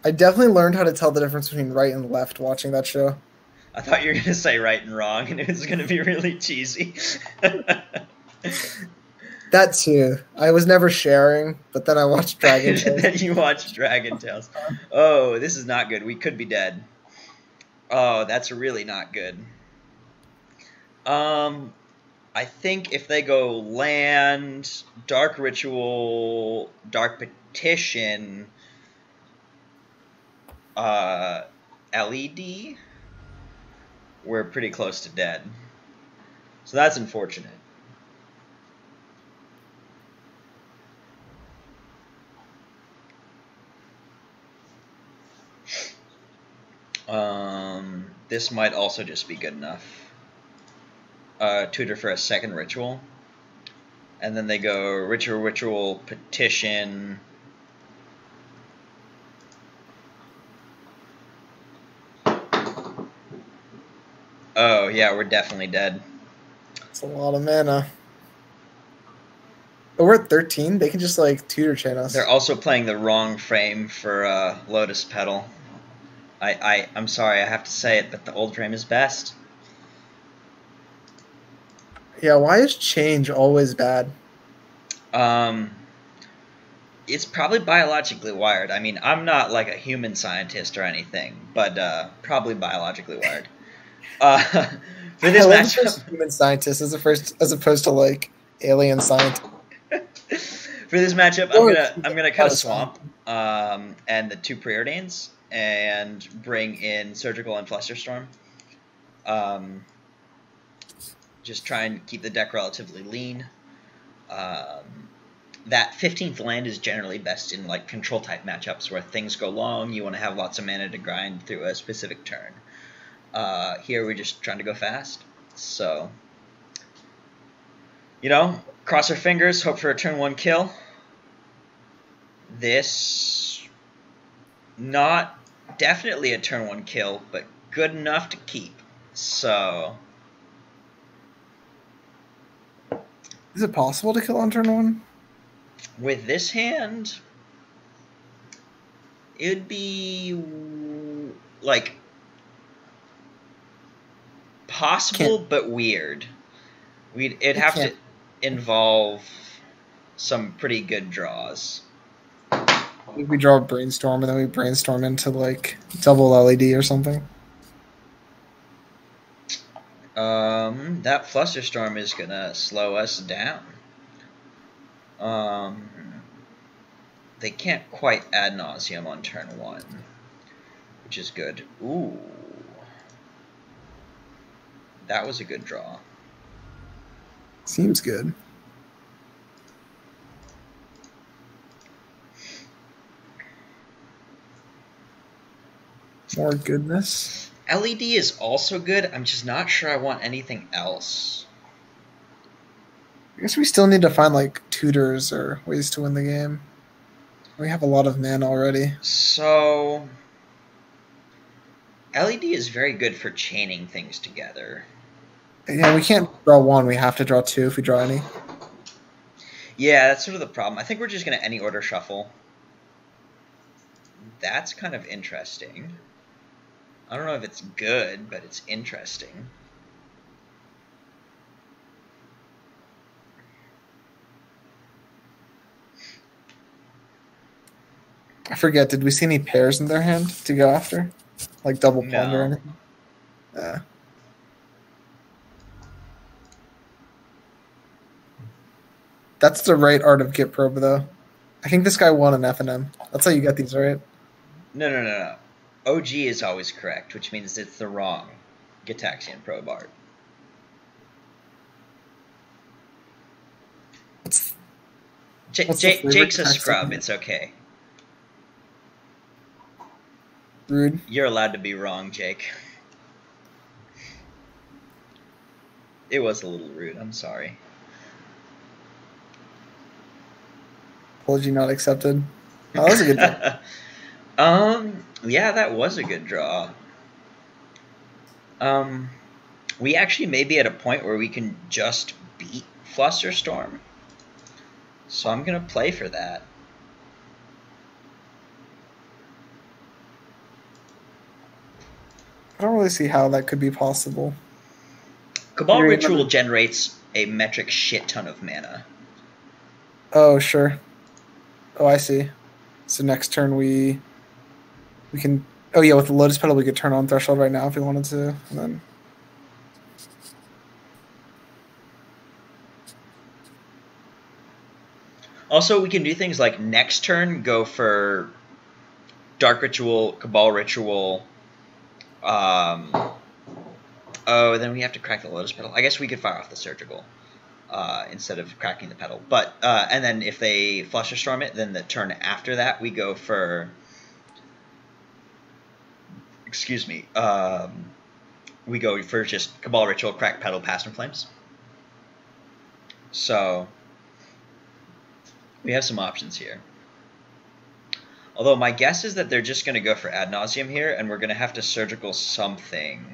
Speaker 2: definitely learned how to tell the difference between right and left watching that show.
Speaker 1: I thought you were going to say right and wrong, and it was going to be really cheesy.
Speaker 2: That too. I was never sharing, but then I watched Dragon Tales.
Speaker 1: Then you watched Dragon Tales. Oh, this is not good. We could be dead. Oh, that's really not good. I think if they go land, Dark Ritual, Dark Petition, LED, we're pretty close to dead. So that's unfortunate. This might also just be good enough. Tutor for a second ritual. And then they go ritual, petition. Oh, yeah, we're definitely dead.
Speaker 2: That's a lot of mana. But we're at 13. They can just, tutor chain us.
Speaker 1: They're also playing the wrong frame for Lotus Petal. I'm sorry, I have to say it, but the old frame is best.
Speaker 2: Yeah, why is change always bad?
Speaker 1: It's probably biologically wired. I mean, I'm not like a human scientist or anything, but probably biologically wired. For this matchup,
Speaker 2: human scientist as opposed to alien scientist.
Speaker 1: For this matchup, I'm gonna cut a swamp and the 2 preordains and bring in Surgical and Flusterstorm. Just try and keep the deck relatively lean. That 15th land is generally best in control type matchups where things go long. You want to have lots of mana to grind through a specific turn. Here we're just trying to go fast. So, cross our fingers, hope for a turn 1 kill. This, not definitely a turn 1 kill, but good enough to keep. So,
Speaker 2: is it possible to kill on turn 1?
Speaker 1: With this hand, it would be like possible but weird. It'd have to involve some pretty good draws.
Speaker 2: We draw a brainstorm and then we brainstorm into like double LED or something.
Speaker 1: That Flusterstorm is gonna slow us down. They can't quite ad nauseum on turn 1, which is good. Ooh. That was a good draw.
Speaker 2: Seems good. More goodness.
Speaker 1: LED is also good. I'm just not sure I want anything else.
Speaker 2: I guess we still need to find like tutors or ways to win the game. We have a lot of mana already.
Speaker 1: So LED is very good for chaining things together.
Speaker 2: Yeah, we can't draw 1. We have to draw 2 if we draw any.
Speaker 1: Yeah, that's sort of the problem. I think we're just going to any order shuffle. That's kind of interesting. I don't know if it's good, but it's interesting.
Speaker 2: I forget, did we see any pairs in their hand to go after? Like double plunder or anything? Yeah. That's the right art of Git Probe, though. I think this guy won an FNM. That's how you get these, right?
Speaker 1: No. OG is always correct, which means it's the wrong Gitaxian probe art. Jake's a scrub. It's okay.
Speaker 2: Rude.
Speaker 1: You're allowed to be wrong, Jake. It was a little rude. I'm sorry.
Speaker 2: Apology not accepted. Oh, that was a good draw.
Speaker 1: Yeah, that was a good draw. We actually may be at a point where we can just beat Flusterstorm. So I'm going to play for that.
Speaker 2: I don't really see how that could be possible.
Speaker 1: Cabal Ritual generates a metric shit ton of mana.
Speaker 2: Oh, sure. Oh, I see. So next turn we can... Oh, yeah, with the Lotus Petal we could turn on Threshold right now if we wanted to. And then...
Speaker 1: Also, we can do things like next turn go for Dark Ritual, Cabal Ritual. Oh, then we have to crack the Lotus Petal. I guess we could fire off the Surgical instead of cracking the Petal. But and then if they Flusterstorm it, then the turn after that we go for... Excuse me. We go for just Cabal Ritual, crack Petal, Past in Flames. So... we have some options here. Although my guess is that they're just going to go for Ad Nauseam here, and we're going to have to Surgical something.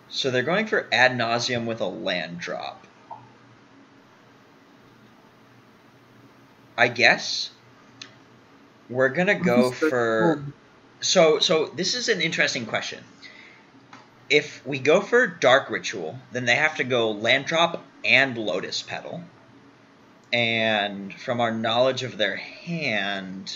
Speaker 1: So they're going for Ad Nauseam with a land drop. I guess we're going to go for... So this is an interesting question. If we go for Dark Ritual, then they have to go Land Drop and Lotus Petal. And from our knowledge of their hand...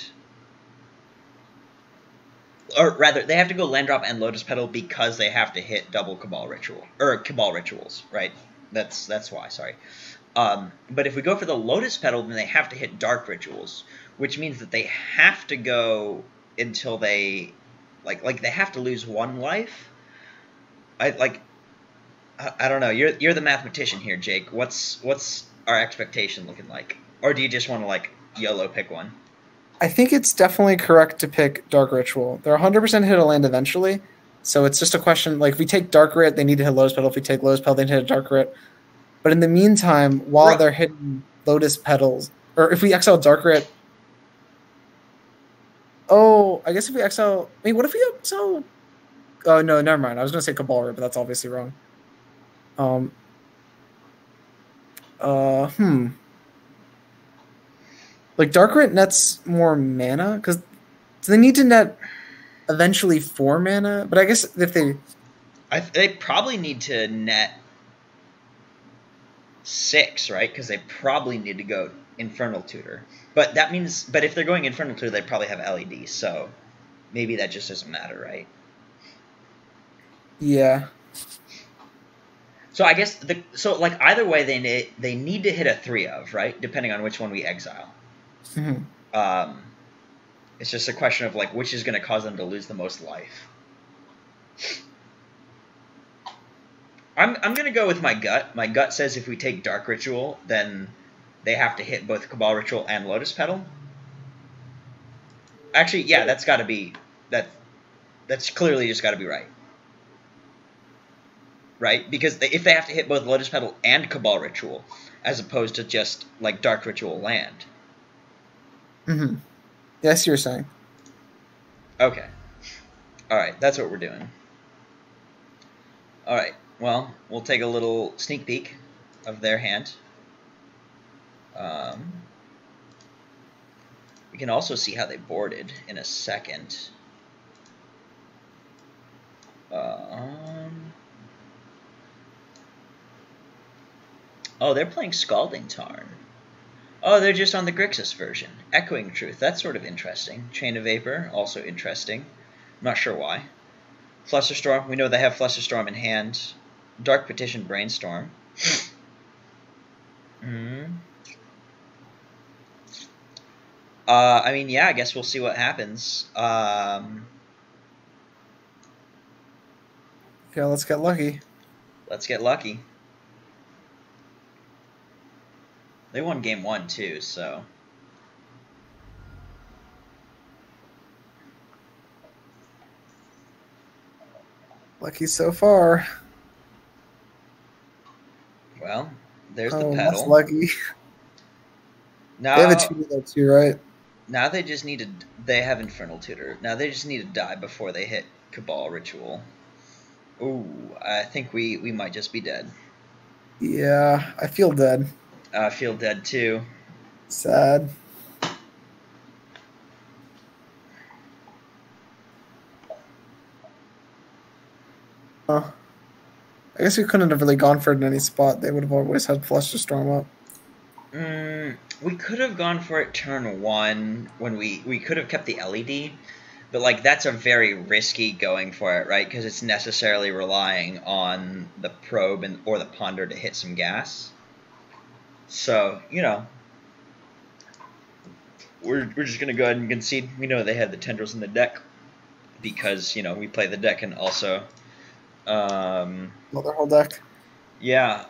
Speaker 1: Or rather, they have to go Land Drop and Lotus Petal because they have to hit double Cabal Ritual. Or Cabal Rituals, right? That's why, sorry. But if we go for the Lotus Petal, then they have to hit Dark Rituals, which means that they have to go until they... Like they have to lose 1 life. I don't know. You're the mathematician here, Jake. What's our expectation looking like? Or do you just want to like YOLO pick one?
Speaker 2: I think it's definitely correct to pick Dark Ritual. They're 100% hit a land eventually, so it's just a question. Like if we take Dark Rit, they need to hit Lotus Petal. If we take Lotus Petal, they need to hit a Dark Rit. But in the meantime, while they're hitting Lotus Petals, or if we exile Dark Rit, oh, I guess if we exile, wait, what if we exile? Oh no, never mind. I was gonna say Cabal Rit, but that's obviously wrong. Hmm. Like Dark Rite nets more mana because they need to net eventually 4 mana. But I guess if
Speaker 1: they probably need to net 6, right? Because they probably need to go Infernal Tutor. But that means, but if they're going Infernal Tutor, they probably have LED. So maybe that just doesn't matter, right?
Speaker 2: yeah.
Speaker 1: So I guess like either way they need to hit a 3 of, right? Depending on which one we exile.
Speaker 2: Mhm.
Speaker 1: It's just a question of like which is going to cause them to lose the most life. I'm gonna go with my gut. My gut says if we take Dark Ritual, then they have to hit both Cabal Ritual and Lotus Petal. Actually, yeah, that's got to be that. That's clearly just got to be right, right? Because if they have to hit both Lotus Petal and Cabal Ritual, as opposed to just like Dark Ritual land.
Speaker 2: Mhm. Yes, you're saying.
Speaker 1: Okay, all right, that's what we're doing. All right, well, we'll take a little sneak peek of their hand. We can also see how they boarded in a second. Oh, they're playing Scalding Tarn. Oh, they're just on the Grixis version. Echoing Truth, that's sort of interesting. Chain of Vapor, also interesting. Not sure why. Flusterstorm, we know they have Flusterstorm in hand. Dark Petition Brainstorm. I mean, yeah, I guess we'll see what happens.
Speaker 2: Yeah, let's get lucky.
Speaker 1: Let's get lucky. They won game 1 too, so.
Speaker 2: Lucky so far.
Speaker 1: Well, there's the
Speaker 2: Oh,
Speaker 1: pedal.
Speaker 2: that's lucky.
Speaker 1: Now,
Speaker 2: They have a tutor there too, right?
Speaker 1: Now they just need to. They have Infernal Tutor. Now they just need to die before they hit Cabal Ritual. Ooh, I think we might just be dead.
Speaker 2: Yeah, I feel dead.
Speaker 1: I feel dead too.
Speaker 2: Sad. Huh. I guess we couldn't have really gone for it in any spot. They would have always had Flusterstorm up.
Speaker 1: We could have gone for it turn 1 when we could have kept the LED, but like that's a very risky going for it, right? Because it's necessarily relying on the probe or the ponder to hit some gas. So we're just gonna go ahead and concede. We know they had the tendrils in the deck because we play the deck and also.
Speaker 2: Well, their whole deck.
Speaker 1: Yeah,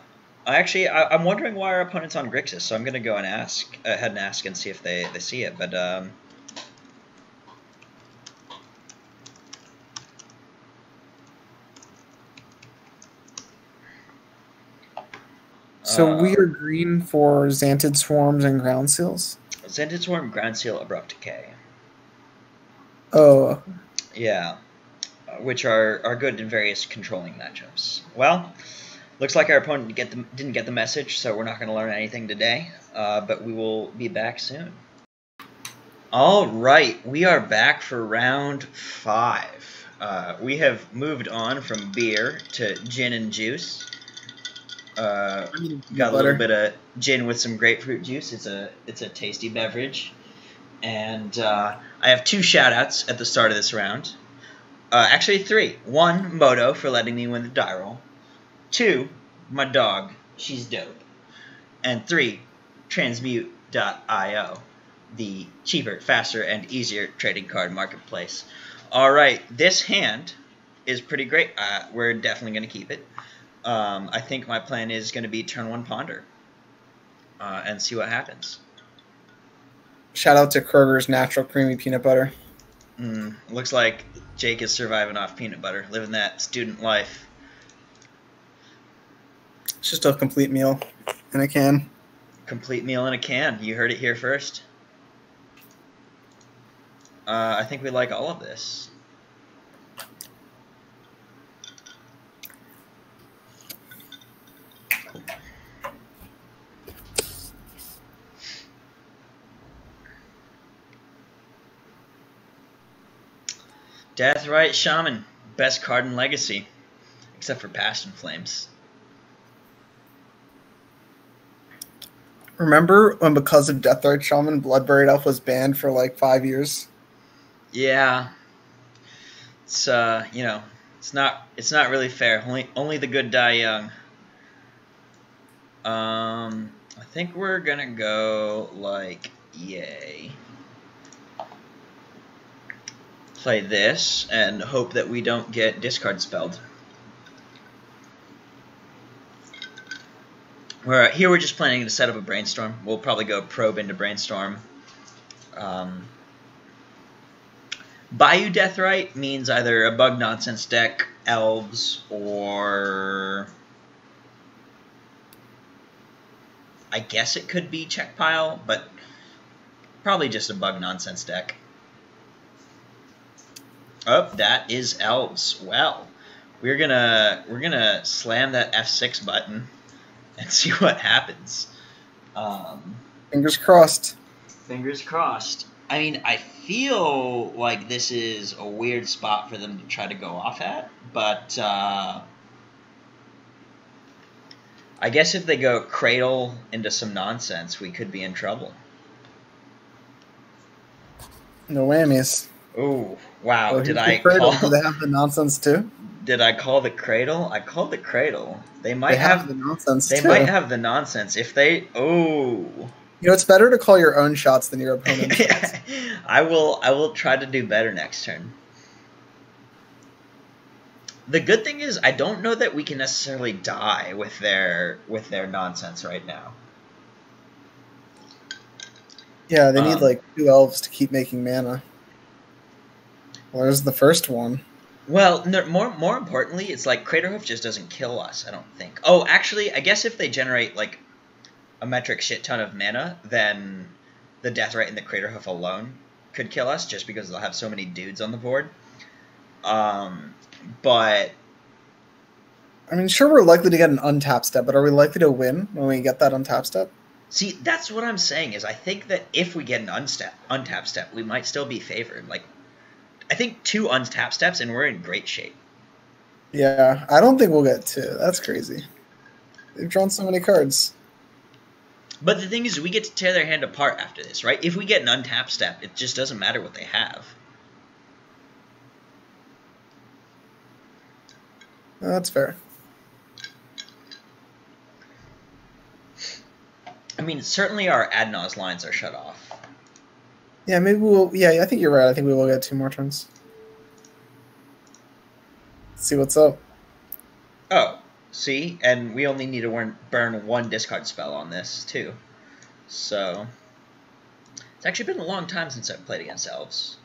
Speaker 1: I'm wondering why our opponent's on Grixis, so I'm gonna go and ahead and ask and see if they see it. But
Speaker 2: So we are green for Xantid Swarms and Ground Seals?
Speaker 1: Xantid Swarm, Ground Seal, Abrupt Decay.
Speaker 2: Oh.
Speaker 1: Yeah, which are good in various controlling matchups. Well, looks like our opponent didn't get the message, so we're not going to learn anything today, but we will be back soon. All right, we are back for round 5. We have moved on from beer to gin and juice. Got a little bit of gin with some grapefruit juice. It's a tasty beverage. And I have 2 shout-outs at the start of this round. Actually 3. 1, Moto for letting me win the die roll. 2, my dog. She's dope. And 3, Transmute.io, the cheaper, faster, and easier trading card marketplace. All right, this hand is pretty great. We're definitely going to keep it. I think my plan is going to be turn 1 Ponder and see what happens.
Speaker 2: Shout out to Kroger's Natural Creamy Peanut Butter.
Speaker 1: Looks like Jake is surviving off peanut butter, living that student life.
Speaker 2: It's just a complete meal in a can.
Speaker 1: Complete meal in a can. You heard it here first. I think we like all of this. Deathrite Shaman. Best card in Legacy. Except for Passion Flames.
Speaker 2: Remember when, because of Deathrite Shaman, Bloodburied Elf was banned for like 5 years?
Speaker 1: Yeah. It's you know, it's not really fair. Only the good die young. I think we're gonna go like yay. Play this and hope that we don't get discard spelled. Here we're just planning to set up a brainstorm. We'll probably go probe into brainstorm. Bayou Deathrite means either a bug nonsense deck, elves, or I guess it could be check pile, but probably just a bug nonsense deck. Oh, that is elves. Well, we're gonna slam that F6 button and see what happens.
Speaker 2: Fingers crossed.
Speaker 1: Fingers crossed. I mean, I feel like this is a weird spot for them to try to go off at, but I guess if they go Cradle into some nonsense, we could be in trouble.
Speaker 2: No whammies.
Speaker 1: Oh, wow.
Speaker 2: Oh,
Speaker 1: did
Speaker 2: the
Speaker 1: I
Speaker 2: Cradle.
Speaker 1: call...
Speaker 2: Do they have the nonsense too?
Speaker 1: Did I call the Cradle? I called the Cradle. They might
Speaker 2: have the nonsense
Speaker 1: They
Speaker 2: too.
Speaker 1: might have the nonsense. If they... Oh...
Speaker 2: You know, it's better to call your own shots than your opponent's shots.
Speaker 1: I will try to do better next turn. The good thing is, I don't know that we can necessarily die with their nonsense right now.
Speaker 2: Yeah, they need like 2 elves to keep making mana. Well, there's the first one.
Speaker 1: Well, no, more importantly, it's like Craterhoof just doesn't kill us, I don't think. Oh, actually, I guess if they generate like a metric shit ton of mana, then the Deathrite and the Craterhoof alone could kill us, just because they'll have so many dudes on the board. But
Speaker 2: I mean, sure, we're likely to get an untap step, but are we likely to win when we get that untap step?
Speaker 1: See, that's what I'm saying, is I think that if we get an untap step, we might still be favored. Like, I think 2 untap steps, and we're in great shape.
Speaker 2: Yeah, I don't think we'll get 2. That's crazy. They've drawn so many cards.
Speaker 1: But the thing is, we get to tear their hand apart after this, right? If we get an untap step, it just doesn't matter what they have.
Speaker 2: That's fair.
Speaker 1: I mean, certainly our ad nos lines are shut off.
Speaker 2: Yeah, maybe we'll... Yeah, I think you're right. I think we will get 2 more turns. Let's see what's up.
Speaker 1: Oh, see? And we only need to burn 1 discard spell on this, too. So, it's actually been a long time since I've played against elves.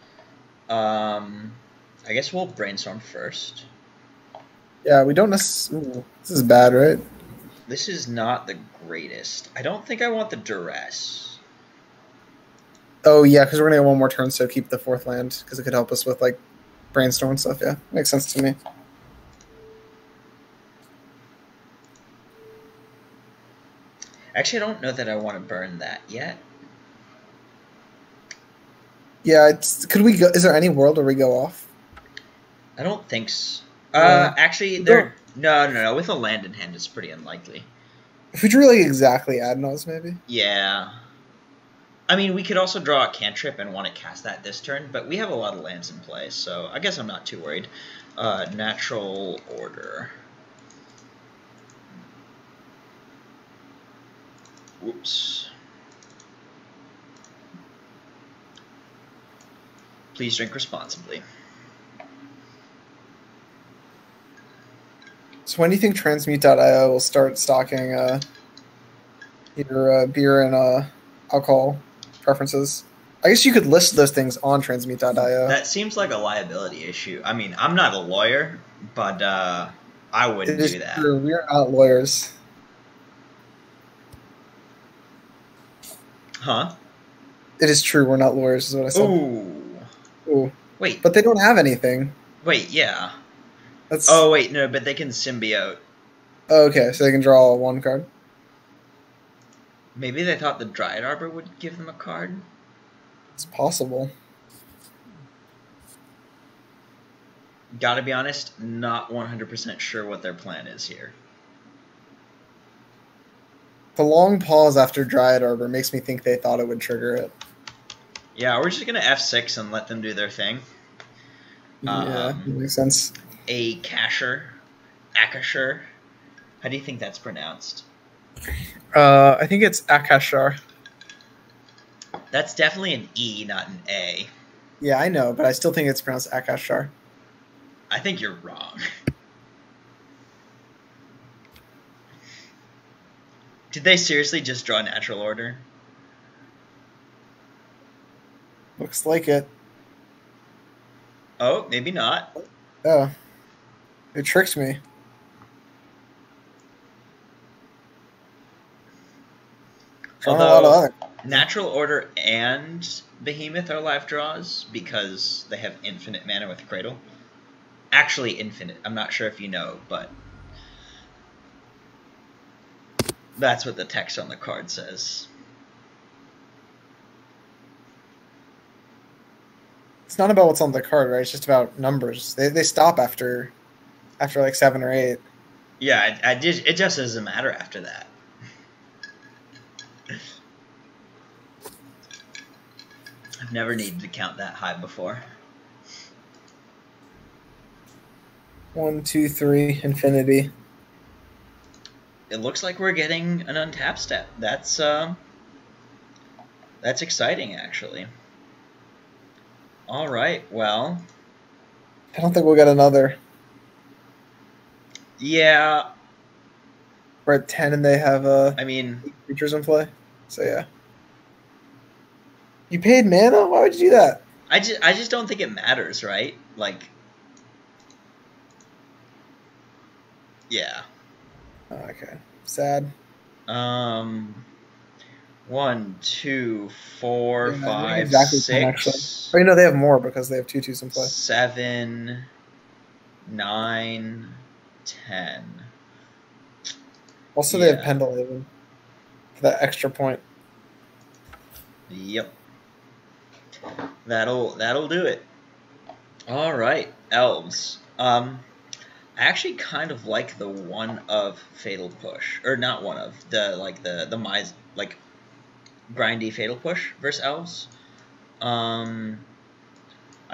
Speaker 1: I guess we'll brainstorm first.
Speaker 2: Yeah, we don't necessarily... This is bad, right?
Speaker 1: This is not the greatest. I don't think I want the duress.
Speaker 2: Oh, yeah, because we're going to get 1 more turn, so keep the 4th land, because it could help us with, like, brainstorm and stuff, yeah. Makes sense to me.
Speaker 1: Actually, I don't know that I want to burn that yet.
Speaker 2: Yeah, could we go... Is there any world where we go off?
Speaker 1: I don't think so. Actually, no. With a land in hand, it's pretty unlikely.
Speaker 2: If we drew, like, exactly Adnos, maybe?
Speaker 1: Yeah. I mean, we could also draw a cantrip and want to cast that this turn, but we have a lot of lands in play, so I guess I'm not too worried. Natural order. Whoops. Please drink responsibly.
Speaker 2: So when do you think Transmute.io will start stocking your beer and alcohol preferences? I guess you could list those things on Transmute.io.
Speaker 1: That seems like a liability issue. I mean, I'm not a lawyer, but I wouldn't do that.
Speaker 2: True. We're not lawyers.
Speaker 1: Huh?
Speaker 2: It is true. We're not lawyers, is what I said.
Speaker 1: Ooh. Wait.
Speaker 2: But they don't have anything.
Speaker 1: Wait, yeah.
Speaker 2: That's...
Speaker 1: Oh, wait, no, but they can symbiote.
Speaker 2: Oh, okay, so they can draw 1 card.
Speaker 1: Maybe they thought the Dryad Arbor would give them a card?
Speaker 2: It's possible.
Speaker 1: Gotta be honest, not 100% sure what their plan is here.
Speaker 2: The long pause after Dryad Arbor makes me think they thought it would trigger it.
Speaker 1: Yeah, we're just gonna F6 and let them do their thing.
Speaker 2: Yeah, makes sense.
Speaker 1: A Akashur. How do you think that's pronounced?
Speaker 2: I think it's Akashar.
Speaker 1: That's definitely an E, not an A.
Speaker 2: Yeah, I know, but I still think it's pronounced Akashar.
Speaker 1: I think you're wrong. Did they seriously just draw natural order?
Speaker 2: Looks like it.
Speaker 1: Oh, maybe not.
Speaker 2: Oh. It tricks me.
Speaker 1: Although natural order and Behemoth are live draws because they have infinite mana with Cradle. Actually infinite. I'm not sure if you know, but that's what the text on the card says.
Speaker 2: It's not about what's on the card, right? It's just about numbers. They stop after like 7 or 8.
Speaker 1: Yeah, it just doesn't matter after that. I've never needed to count that high before.
Speaker 2: 1, 2, 3, infinity.
Speaker 1: It looks like we're getting an untap step. That's exciting, actually. All right, well,
Speaker 2: I don't think we'll get another.
Speaker 1: Yeah.
Speaker 2: We're at 10 and they have
Speaker 1: I mean,
Speaker 2: creatures in play. So yeah. You paid mana? Why would you do that?
Speaker 1: I just don't think it matters, right? Like, yeah.
Speaker 2: Oh, okay. Sad.
Speaker 1: 1, 2, 4,
Speaker 2: Yeah,
Speaker 1: 5,
Speaker 2: exactly
Speaker 1: 6.
Speaker 2: Oh, you know they have more because they have 2/2s in play.
Speaker 1: 7, 9, 10.
Speaker 2: Also, they have Pendlehaven for that extra point.
Speaker 1: Yep. That'll do it. All right, elves. I actually kind of like the one of Fatal Push, or not one of the grindy Fatal Push versus elves. I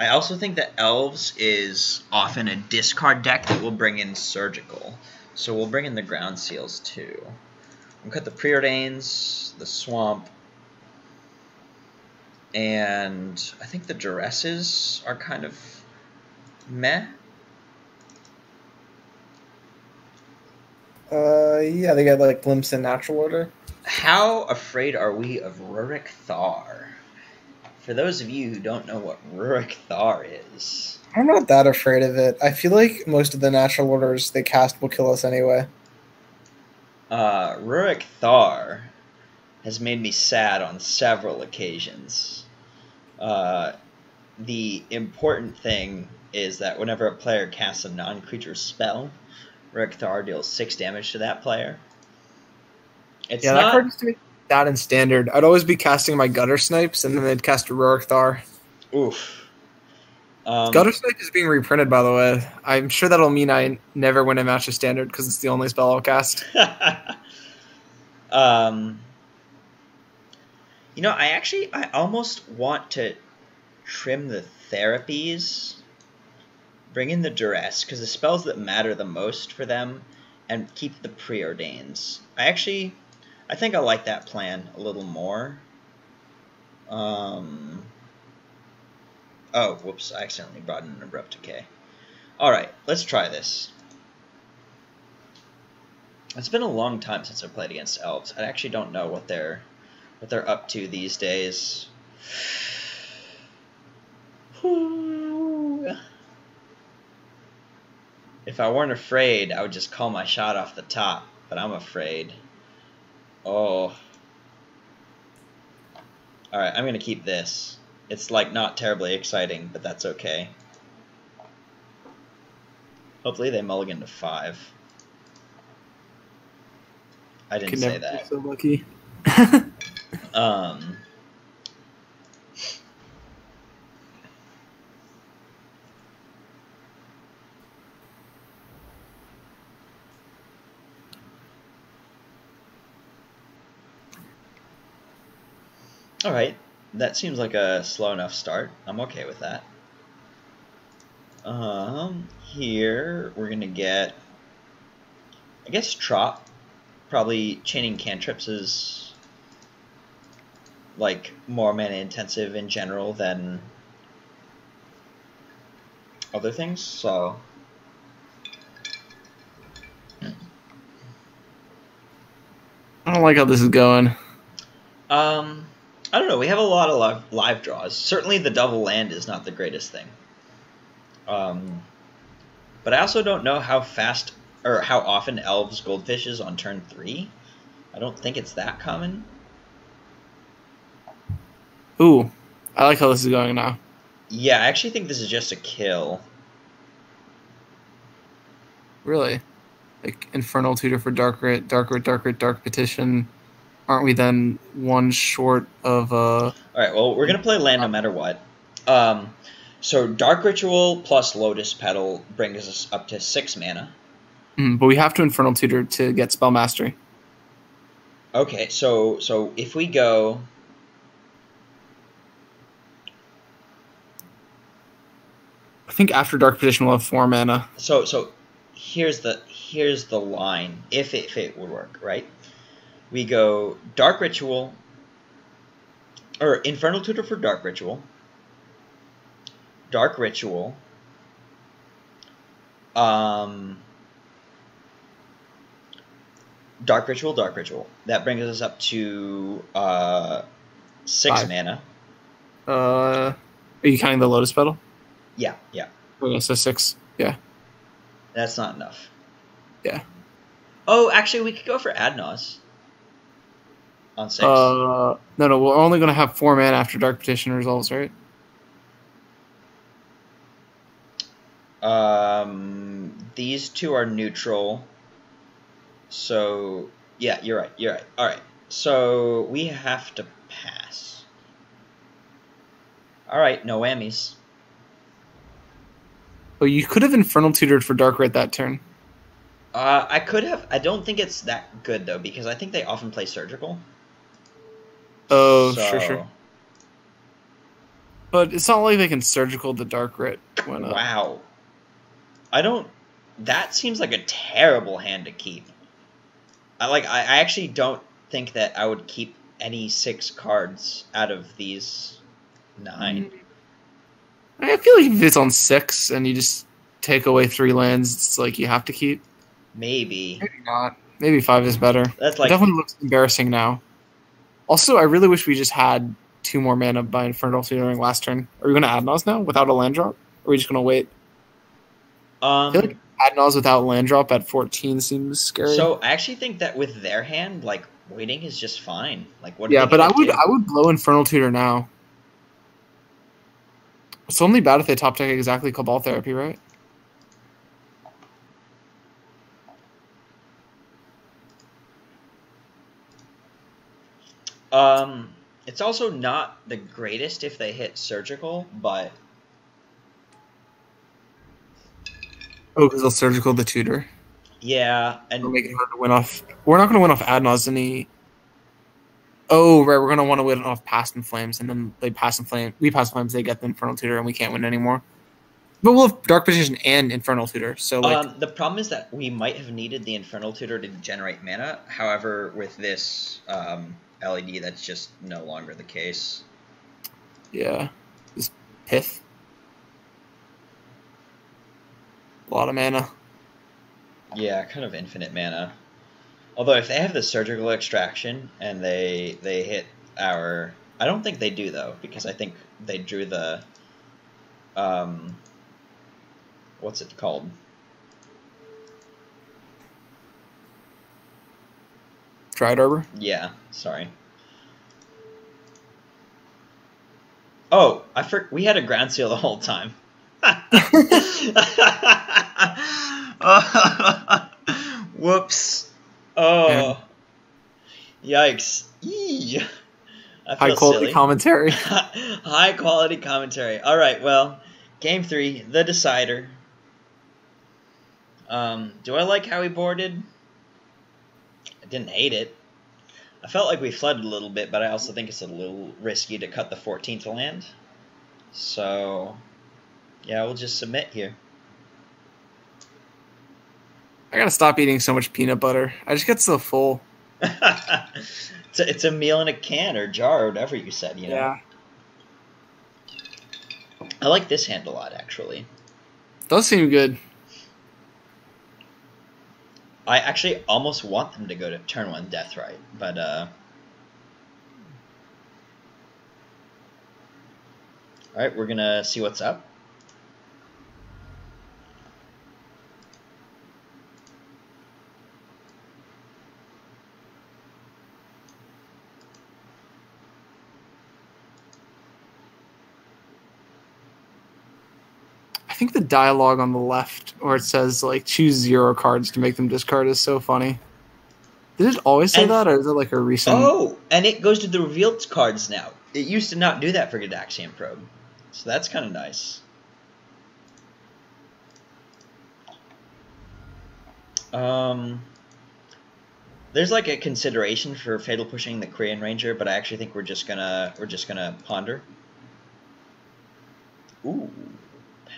Speaker 1: also think that elves is often a discard deck that will bring in surgical, so we'll bring in the ground seals too. We'll cut the preordains, the swamp, and I think the duresses are kind of meh.
Speaker 2: Yeah, they got like glimpse in natural order.
Speaker 1: How afraid are we of Rurik Thar? For those of you who don't know what Rurik Thar is,
Speaker 2: I'm not that afraid of it. I feel like most of the natural orders they cast will kill us anyway.
Speaker 1: Rurik Thar has made me sad on several occasions. The important thing is that whenever a player casts a non-creature spell, Rurik Thar deals 6 damage to that player.
Speaker 2: That card used to be that in standard. I'd always be casting my Gutter Snipes, and then they'd cast a Rurik Thar.
Speaker 1: Oof.
Speaker 2: Gutter Snipe is being reprinted, by the way. I'm sure that'll mean I never win a match of standard because it's the only spell I'll cast.
Speaker 1: You know, I almost want to trim the therapies, bring in the duress, because the spells that matter the most for them, and keep the preordains. I think I like that plan a little more. Oh, whoops, I accidentally brought in an Abrupt Decay. Alright, let's try this. It's been a long time since I played against elves. I actually don't know what they're up to these days. If I weren't afraid, I would just call my shot off the top, but I'm afraid. Oh. Alright, I'm going to keep this. It's like not terribly exciting, but that's okay. Hopefully they mulligan to 5. I didn't say that.
Speaker 2: So lucky.
Speaker 1: All right, that seems like a slow enough start. I'm okay with that. Here we're gonna get, I guess, Trop. Probably chaining cantrips is like more mana intensive in general than other things. So
Speaker 3: I don't like how this is going.
Speaker 1: I don't know. We have a lot of live draws. Certainly, the double land is not the greatest thing. But I also don't know how fast or how often Elves Goldfishes on turn 3. I don't think it's that common.
Speaker 3: Ooh, I like how this is going now.
Speaker 1: Yeah, I actually think this is just a kill.
Speaker 3: Really? Like Infernal Tutor for Dark Rit, Dark Petition. Aren't we then one short of
Speaker 1: All right, well, we're going to play land no matter what. So Dark Ritual plus Lotus Petal brings us up to 6 mana.
Speaker 3: But we have to Infernal Tutor to get Spell Mastery.
Speaker 1: Okay, so if we go...
Speaker 3: I think after Dark Petition we'll have 4 mana.
Speaker 1: So here's the line, if it would work, right? We go Dark Ritual, or Infernal Tutor for Dark Ritual, Dark Ritual, Dark Ritual. That brings us up to 6 mana.
Speaker 3: Are you counting the Lotus Petal?
Speaker 1: Yeah.
Speaker 3: Okay, so 6. Yeah.
Speaker 1: That's not enough.
Speaker 3: Yeah.
Speaker 1: Oh, actually, we could go for Adnos on 6.
Speaker 3: No, we're only going to have 4 mana after Dark Petition resolves, right?
Speaker 1: These two are neutral. So, yeah, you're right. All right. So, we have to pass. All right, no whammies.
Speaker 3: Oh, you could have Infernal Tutored for Dark Rit that turn.
Speaker 1: I could have. I don't think it's that good, though, because I think they often play Surgical.
Speaker 3: Oh, so... sure. But it's not like they can Surgical the Dark Rit.
Speaker 1: Wow. I don't... That seems like a terrible hand to keep. I actually don't think that I would keep any 6 cards out of these 9.
Speaker 3: I feel like if it's on 6 and you just take away 3 lands, it's like you have to keep.
Speaker 1: Maybe
Speaker 3: not. Maybe 5 is better.
Speaker 1: That's like...
Speaker 3: It definitely looks embarrassing now. Also, I really wish we just had 2 more mana by Infernal Tutoring last turn. Are we going to Adnos now without a land drop? Or are we just going to wait? I feel like Adnos without land drop at 14 seems scary.
Speaker 1: So I actually think that with their hand, like, waiting is just fine. Like, what?
Speaker 3: Yeah, but I would blow Infernal Tutor now. It's only bad if they top deck exactly Cabal Therapy, right?
Speaker 1: It's also not the greatest if they hit Surgical, but...
Speaker 3: Oh, because they'll Surgical the Tutor.
Speaker 1: Yeah, and...
Speaker 3: It'll make it hard to win off... We're not going to win off Adnos any... Oh, right, we're going to want to win off Past in Flames, and then they Pass in Flames. We Pass in Flames, they get the Infernal Tutor, and we can't win anymore. But we'll have Dark Petition and Infernal Tutor, so like...
Speaker 1: the problem is that we might have needed the Infernal Tutor to generate mana. However, with this LED, that's just no longer the case.
Speaker 3: Yeah. Just Pith. A lot of mana.
Speaker 1: Yeah, kind of infinite mana. Although if they have the Surgical Extraction and they hit our... I don't think they do, though, because I think they drew the... what's it called?
Speaker 3: Dryad Arbor?
Speaker 1: Yeah, sorry. Oh, we had a Ground Seal the whole time. Whoops. Oh. Yeah. Yikes. Eee.
Speaker 3: High quality commentary.
Speaker 1: High quality commentary. All right, well, game 3, the decider. Do I like how he boarded? I didn't hate it. I felt like we flooded a little bit, but I also think it's a little risky to cut the 14th land. So, yeah, we'll just submit here.
Speaker 3: I gotta stop eating so much peanut butter. I just get so full.
Speaker 1: It's a meal in a can or jar or whatever you said, you know?
Speaker 3: Yeah.
Speaker 1: I like this hand a lot, actually.
Speaker 3: Does seem good.
Speaker 1: I actually almost want them to go to turn 1 Deathrite, but alright, we're gonna see what's up.
Speaker 3: I think the dialogue on the left, where it says like choose 0 cards to make them discard, is so funny. Did it always say that, or is it like a recent?
Speaker 1: Oh, and it goes to the revealed cards now. It used to not do that for Gadaxian Probe, so that's kind of nice. There's like a consideration for fatal pushing the Korean Ranger, but I actually think we're just gonna ponder. Ooh.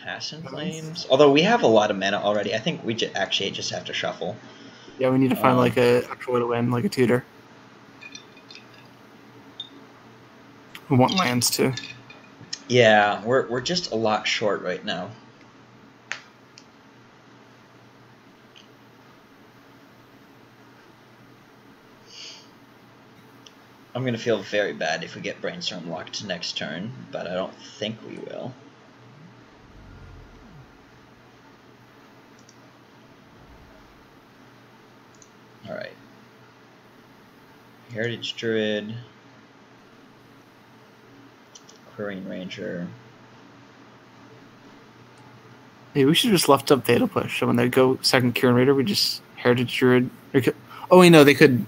Speaker 1: Passion Flames. Although we have a lot of mana already, I think we actually just have to shuffle.
Speaker 3: Yeah, we need to find like a actual way to win, like a tutor. We want lands too.
Speaker 1: Yeah, we're just a lot short right now. I'm gonna feel very bad if we get Brainstorm locked next turn, but I don't think we will. Alright. Heritage Druid. Korean Ranger.
Speaker 3: Maybe we should have just left up Fatal Push. So when they go second Kieran Raider, we just Heritage Druid. Oh, wait, no, they could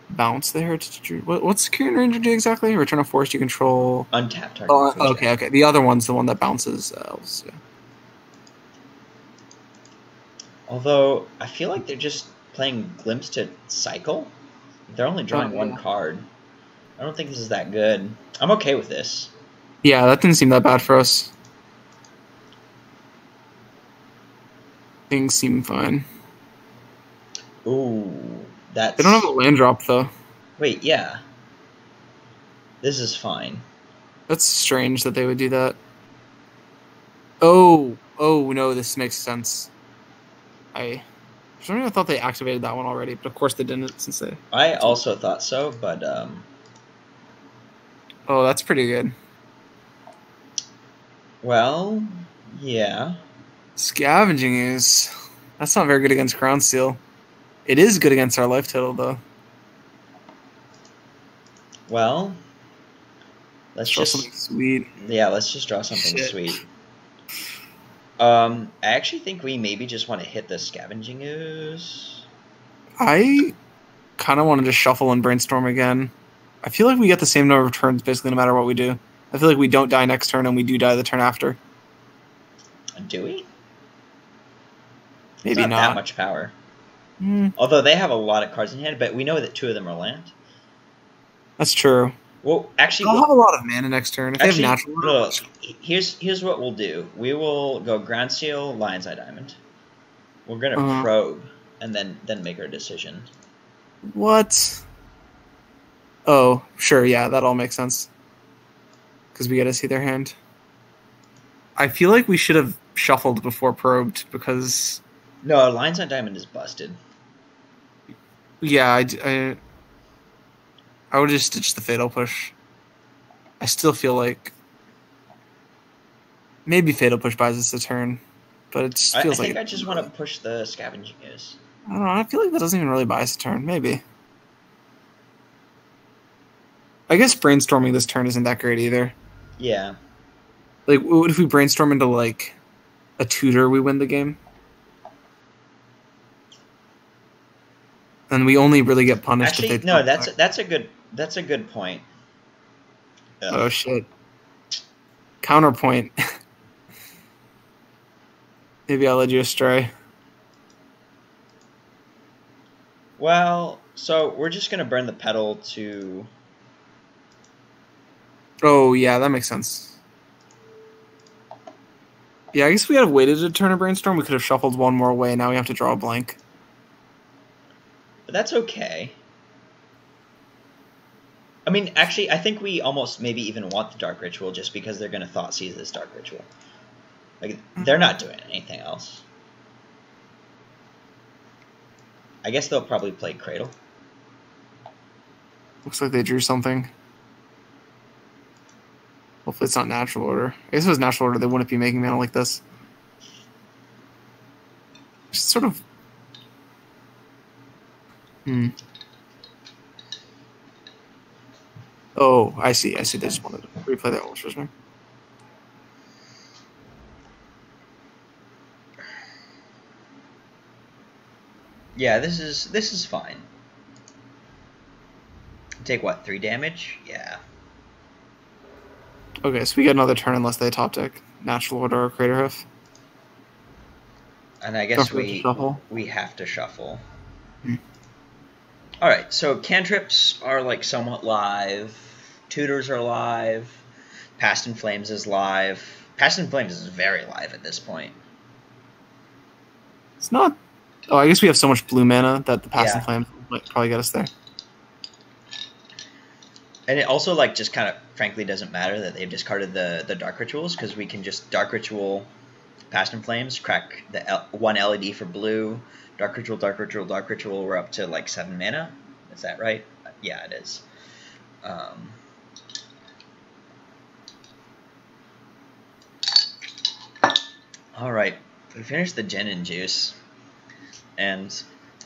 Speaker 3: bounce the Heritage Druid. What's Kieran Ranger do exactly? Return a force you control.
Speaker 1: Untap target.
Speaker 3: Oh, okay. The other one's the one that bounces elves. Yeah.
Speaker 1: Although, I feel like they're just playing Glimpse to cycle. They're only drawing one card. I don't think this is that good. I'm okay with this.
Speaker 3: Yeah, that didn't seem that bad for us. Things seem fine.
Speaker 1: Ooh, that's...
Speaker 3: They don't have a land drop, though.
Speaker 1: Wait, yeah. This is fine.
Speaker 3: That's strange that they would do that. Oh, no, this makes sense. For some reason I thought they activated that one already, but of course they didn't since they...
Speaker 1: I also thought so, but...
Speaker 3: Oh, that's pretty good.
Speaker 1: Well, yeah.
Speaker 3: Scavenging is... That's not very good against Crown Seal. It is good against our life total, though.
Speaker 1: Well, let's
Speaker 3: draw
Speaker 1: just...
Speaker 3: something sweet.
Speaker 1: Yeah, let's just draw something sweet. I actually think we maybe just want to hit the Scavenging Ooze.
Speaker 3: I kind of want to just shuffle and brainstorm again. I feel like we get the same number of turns basically no matter what we do. I feel like we don't die next turn and we do die the turn after.
Speaker 1: Do we?
Speaker 3: Maybe
Speaker 1: not that much power. Although they have a lot of cards in hand, but we know that 2 of them are land.
Speaker 3: That's true.
Speaker 1: Well, actually,
Speaker 3: I'll have a lot of mana next turn. If they have natural...
Speaker 1: No, here's what we'll do. We will go Ground Seal, Lion's Eye Diamond. We're gonna probe and then make our decision.
Speaker 3: What? Oh, sure, yeah, that all makes sense. Because we get to see their hand. I feel like we should have shuffled before probed because...
Speaker 1: No, Lion's Eye Diamond is busted.
Speaker 3: Yeah, I would just ditch the Fatal Push. I still feel like maybe Fatal Push buys us a turn, but it just feels
Speaker 1: I
Speaker 3: like...
Speaker 1: think I just want to push the Scavenging Ooze.
Speaker 3: I don't know, I feel like that doesn't even really buy us a turn. Maybe. I guess brainstorming this turn isn't that great either.
Speaker 1: Yeah.
Speaker 3: Like, what if we brainstorm into, like, a tutor, we win the game? And we only really get punished
Speaker 1: Actually,
Speaker 3: if they...
Speaker 1: no, that's a good point. Ugh.
Speaker 3: Oh, shit. Counterpoint. Maybe I led you astray.
Speaker 1: Well, So we're just gonna burn the pedal to.
Speaker 3: Oh yeah, that makes sense. Yeah, I guess we had waited to turn a brainstorm. We could have shuffled one more away. Now we have to draw a blank.
Speaker 1: But that's okay. I mean, actually, I think we almost maybe even want the Dark Ritual just because they're going to Thoughtseize this Dark Ritual. Like, they're not doing anything else. I guess they'll probably play Cradle.
Speaker 3: Looks like they drew something. Hopefully it's not natural order. I guess if it was natural order, they wouldn't be making mana like this. Just sort of... Oh, I see. They just wanted to replay that Ultra's Ring.
Speaker 1: Yeah, this is fine. Take what, 3 damage? Yeah.
Speaker 3: Okay, so we get another turn unless they top deck Natural Order or Crater Hoof.
Speaker 1: And I guess we have to shuffle. Alright, so cantrips are like somewhat live. Tutors are live. Past in Flames is live. Past in Flames is very live at this point.
Speaker 3: It's not... Oh, I guess we have so much blue mana that the Past in Flames might probably get us there.
Speaker 1: And it also, like, just kind of, frankly, doesn't matter that they've discarded the Dark Rituals, because we can just Dark Ritual Past in Flames, crack the one LED for blue, Dark Ritual, Dark Ritual, Dark Ritual, we're up to, like, 7 mana. Is that right? Yeah, it is. Alright, we finished the Gin and Juice, and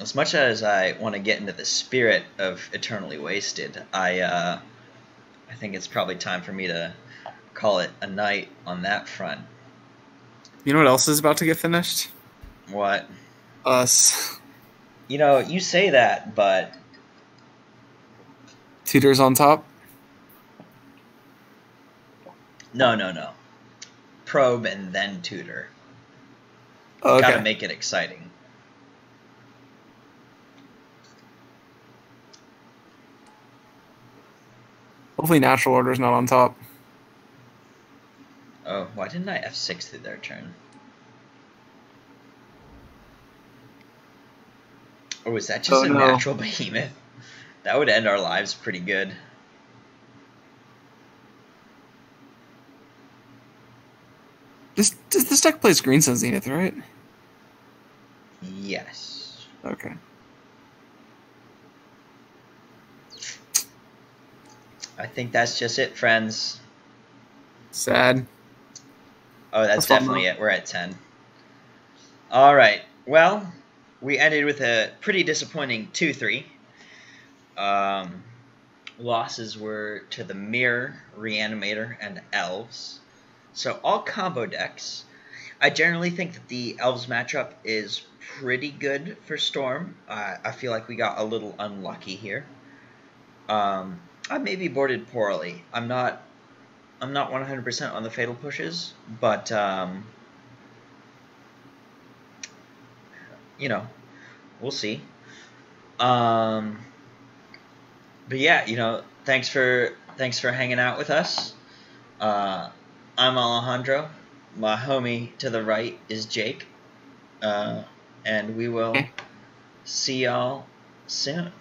Speaker 1: as much as I want to get into the spirit of Eternally Wasted, I think it's probably time for me to call it a night on that front.
Speaker 3: You know what else is about to get finished?
Speaker 1: What?
Speaker 3: Us.
Speaker 1: You know, you say that, but...
Speaker 3: Tutors on top?
Speaker 1: No. Probe and then tutor.
Speaker 3: Oh, okay.
Speaker 1: Gotta make it exciting.
Speaker 3: Hopefully Natural Order is not on top.
Speaker 1: Oh, why didn't I F6 through their turn? Or was that just a natural behemoth? That would end our lives pretty good.
Speaker 3: This deck plays Green Sun Zenith, right?
Speaker 1: Yes.
Speaker 3: Okay.
Speaker 1: I think that's just it, friends.
Speaker 3: Sad.
Speaker 1: Oh, that's definitely it. We're at 10. All right. Well, we ended with a pretty disappointing 2-3. Losses were to the Mirror, Reanimator, and Elves. So all combo decks. I generally think that the Elves matchup is pretty good for Storm. I feel like we got a little unlucky here. I may be boarded poorly. I'm not 100% on the fatal pushes, but you know, we'll see. But yeah, you know, thanks for hanging out with us. I'm Alejandro. My homie to the right is Jake. And we will see y'all soon.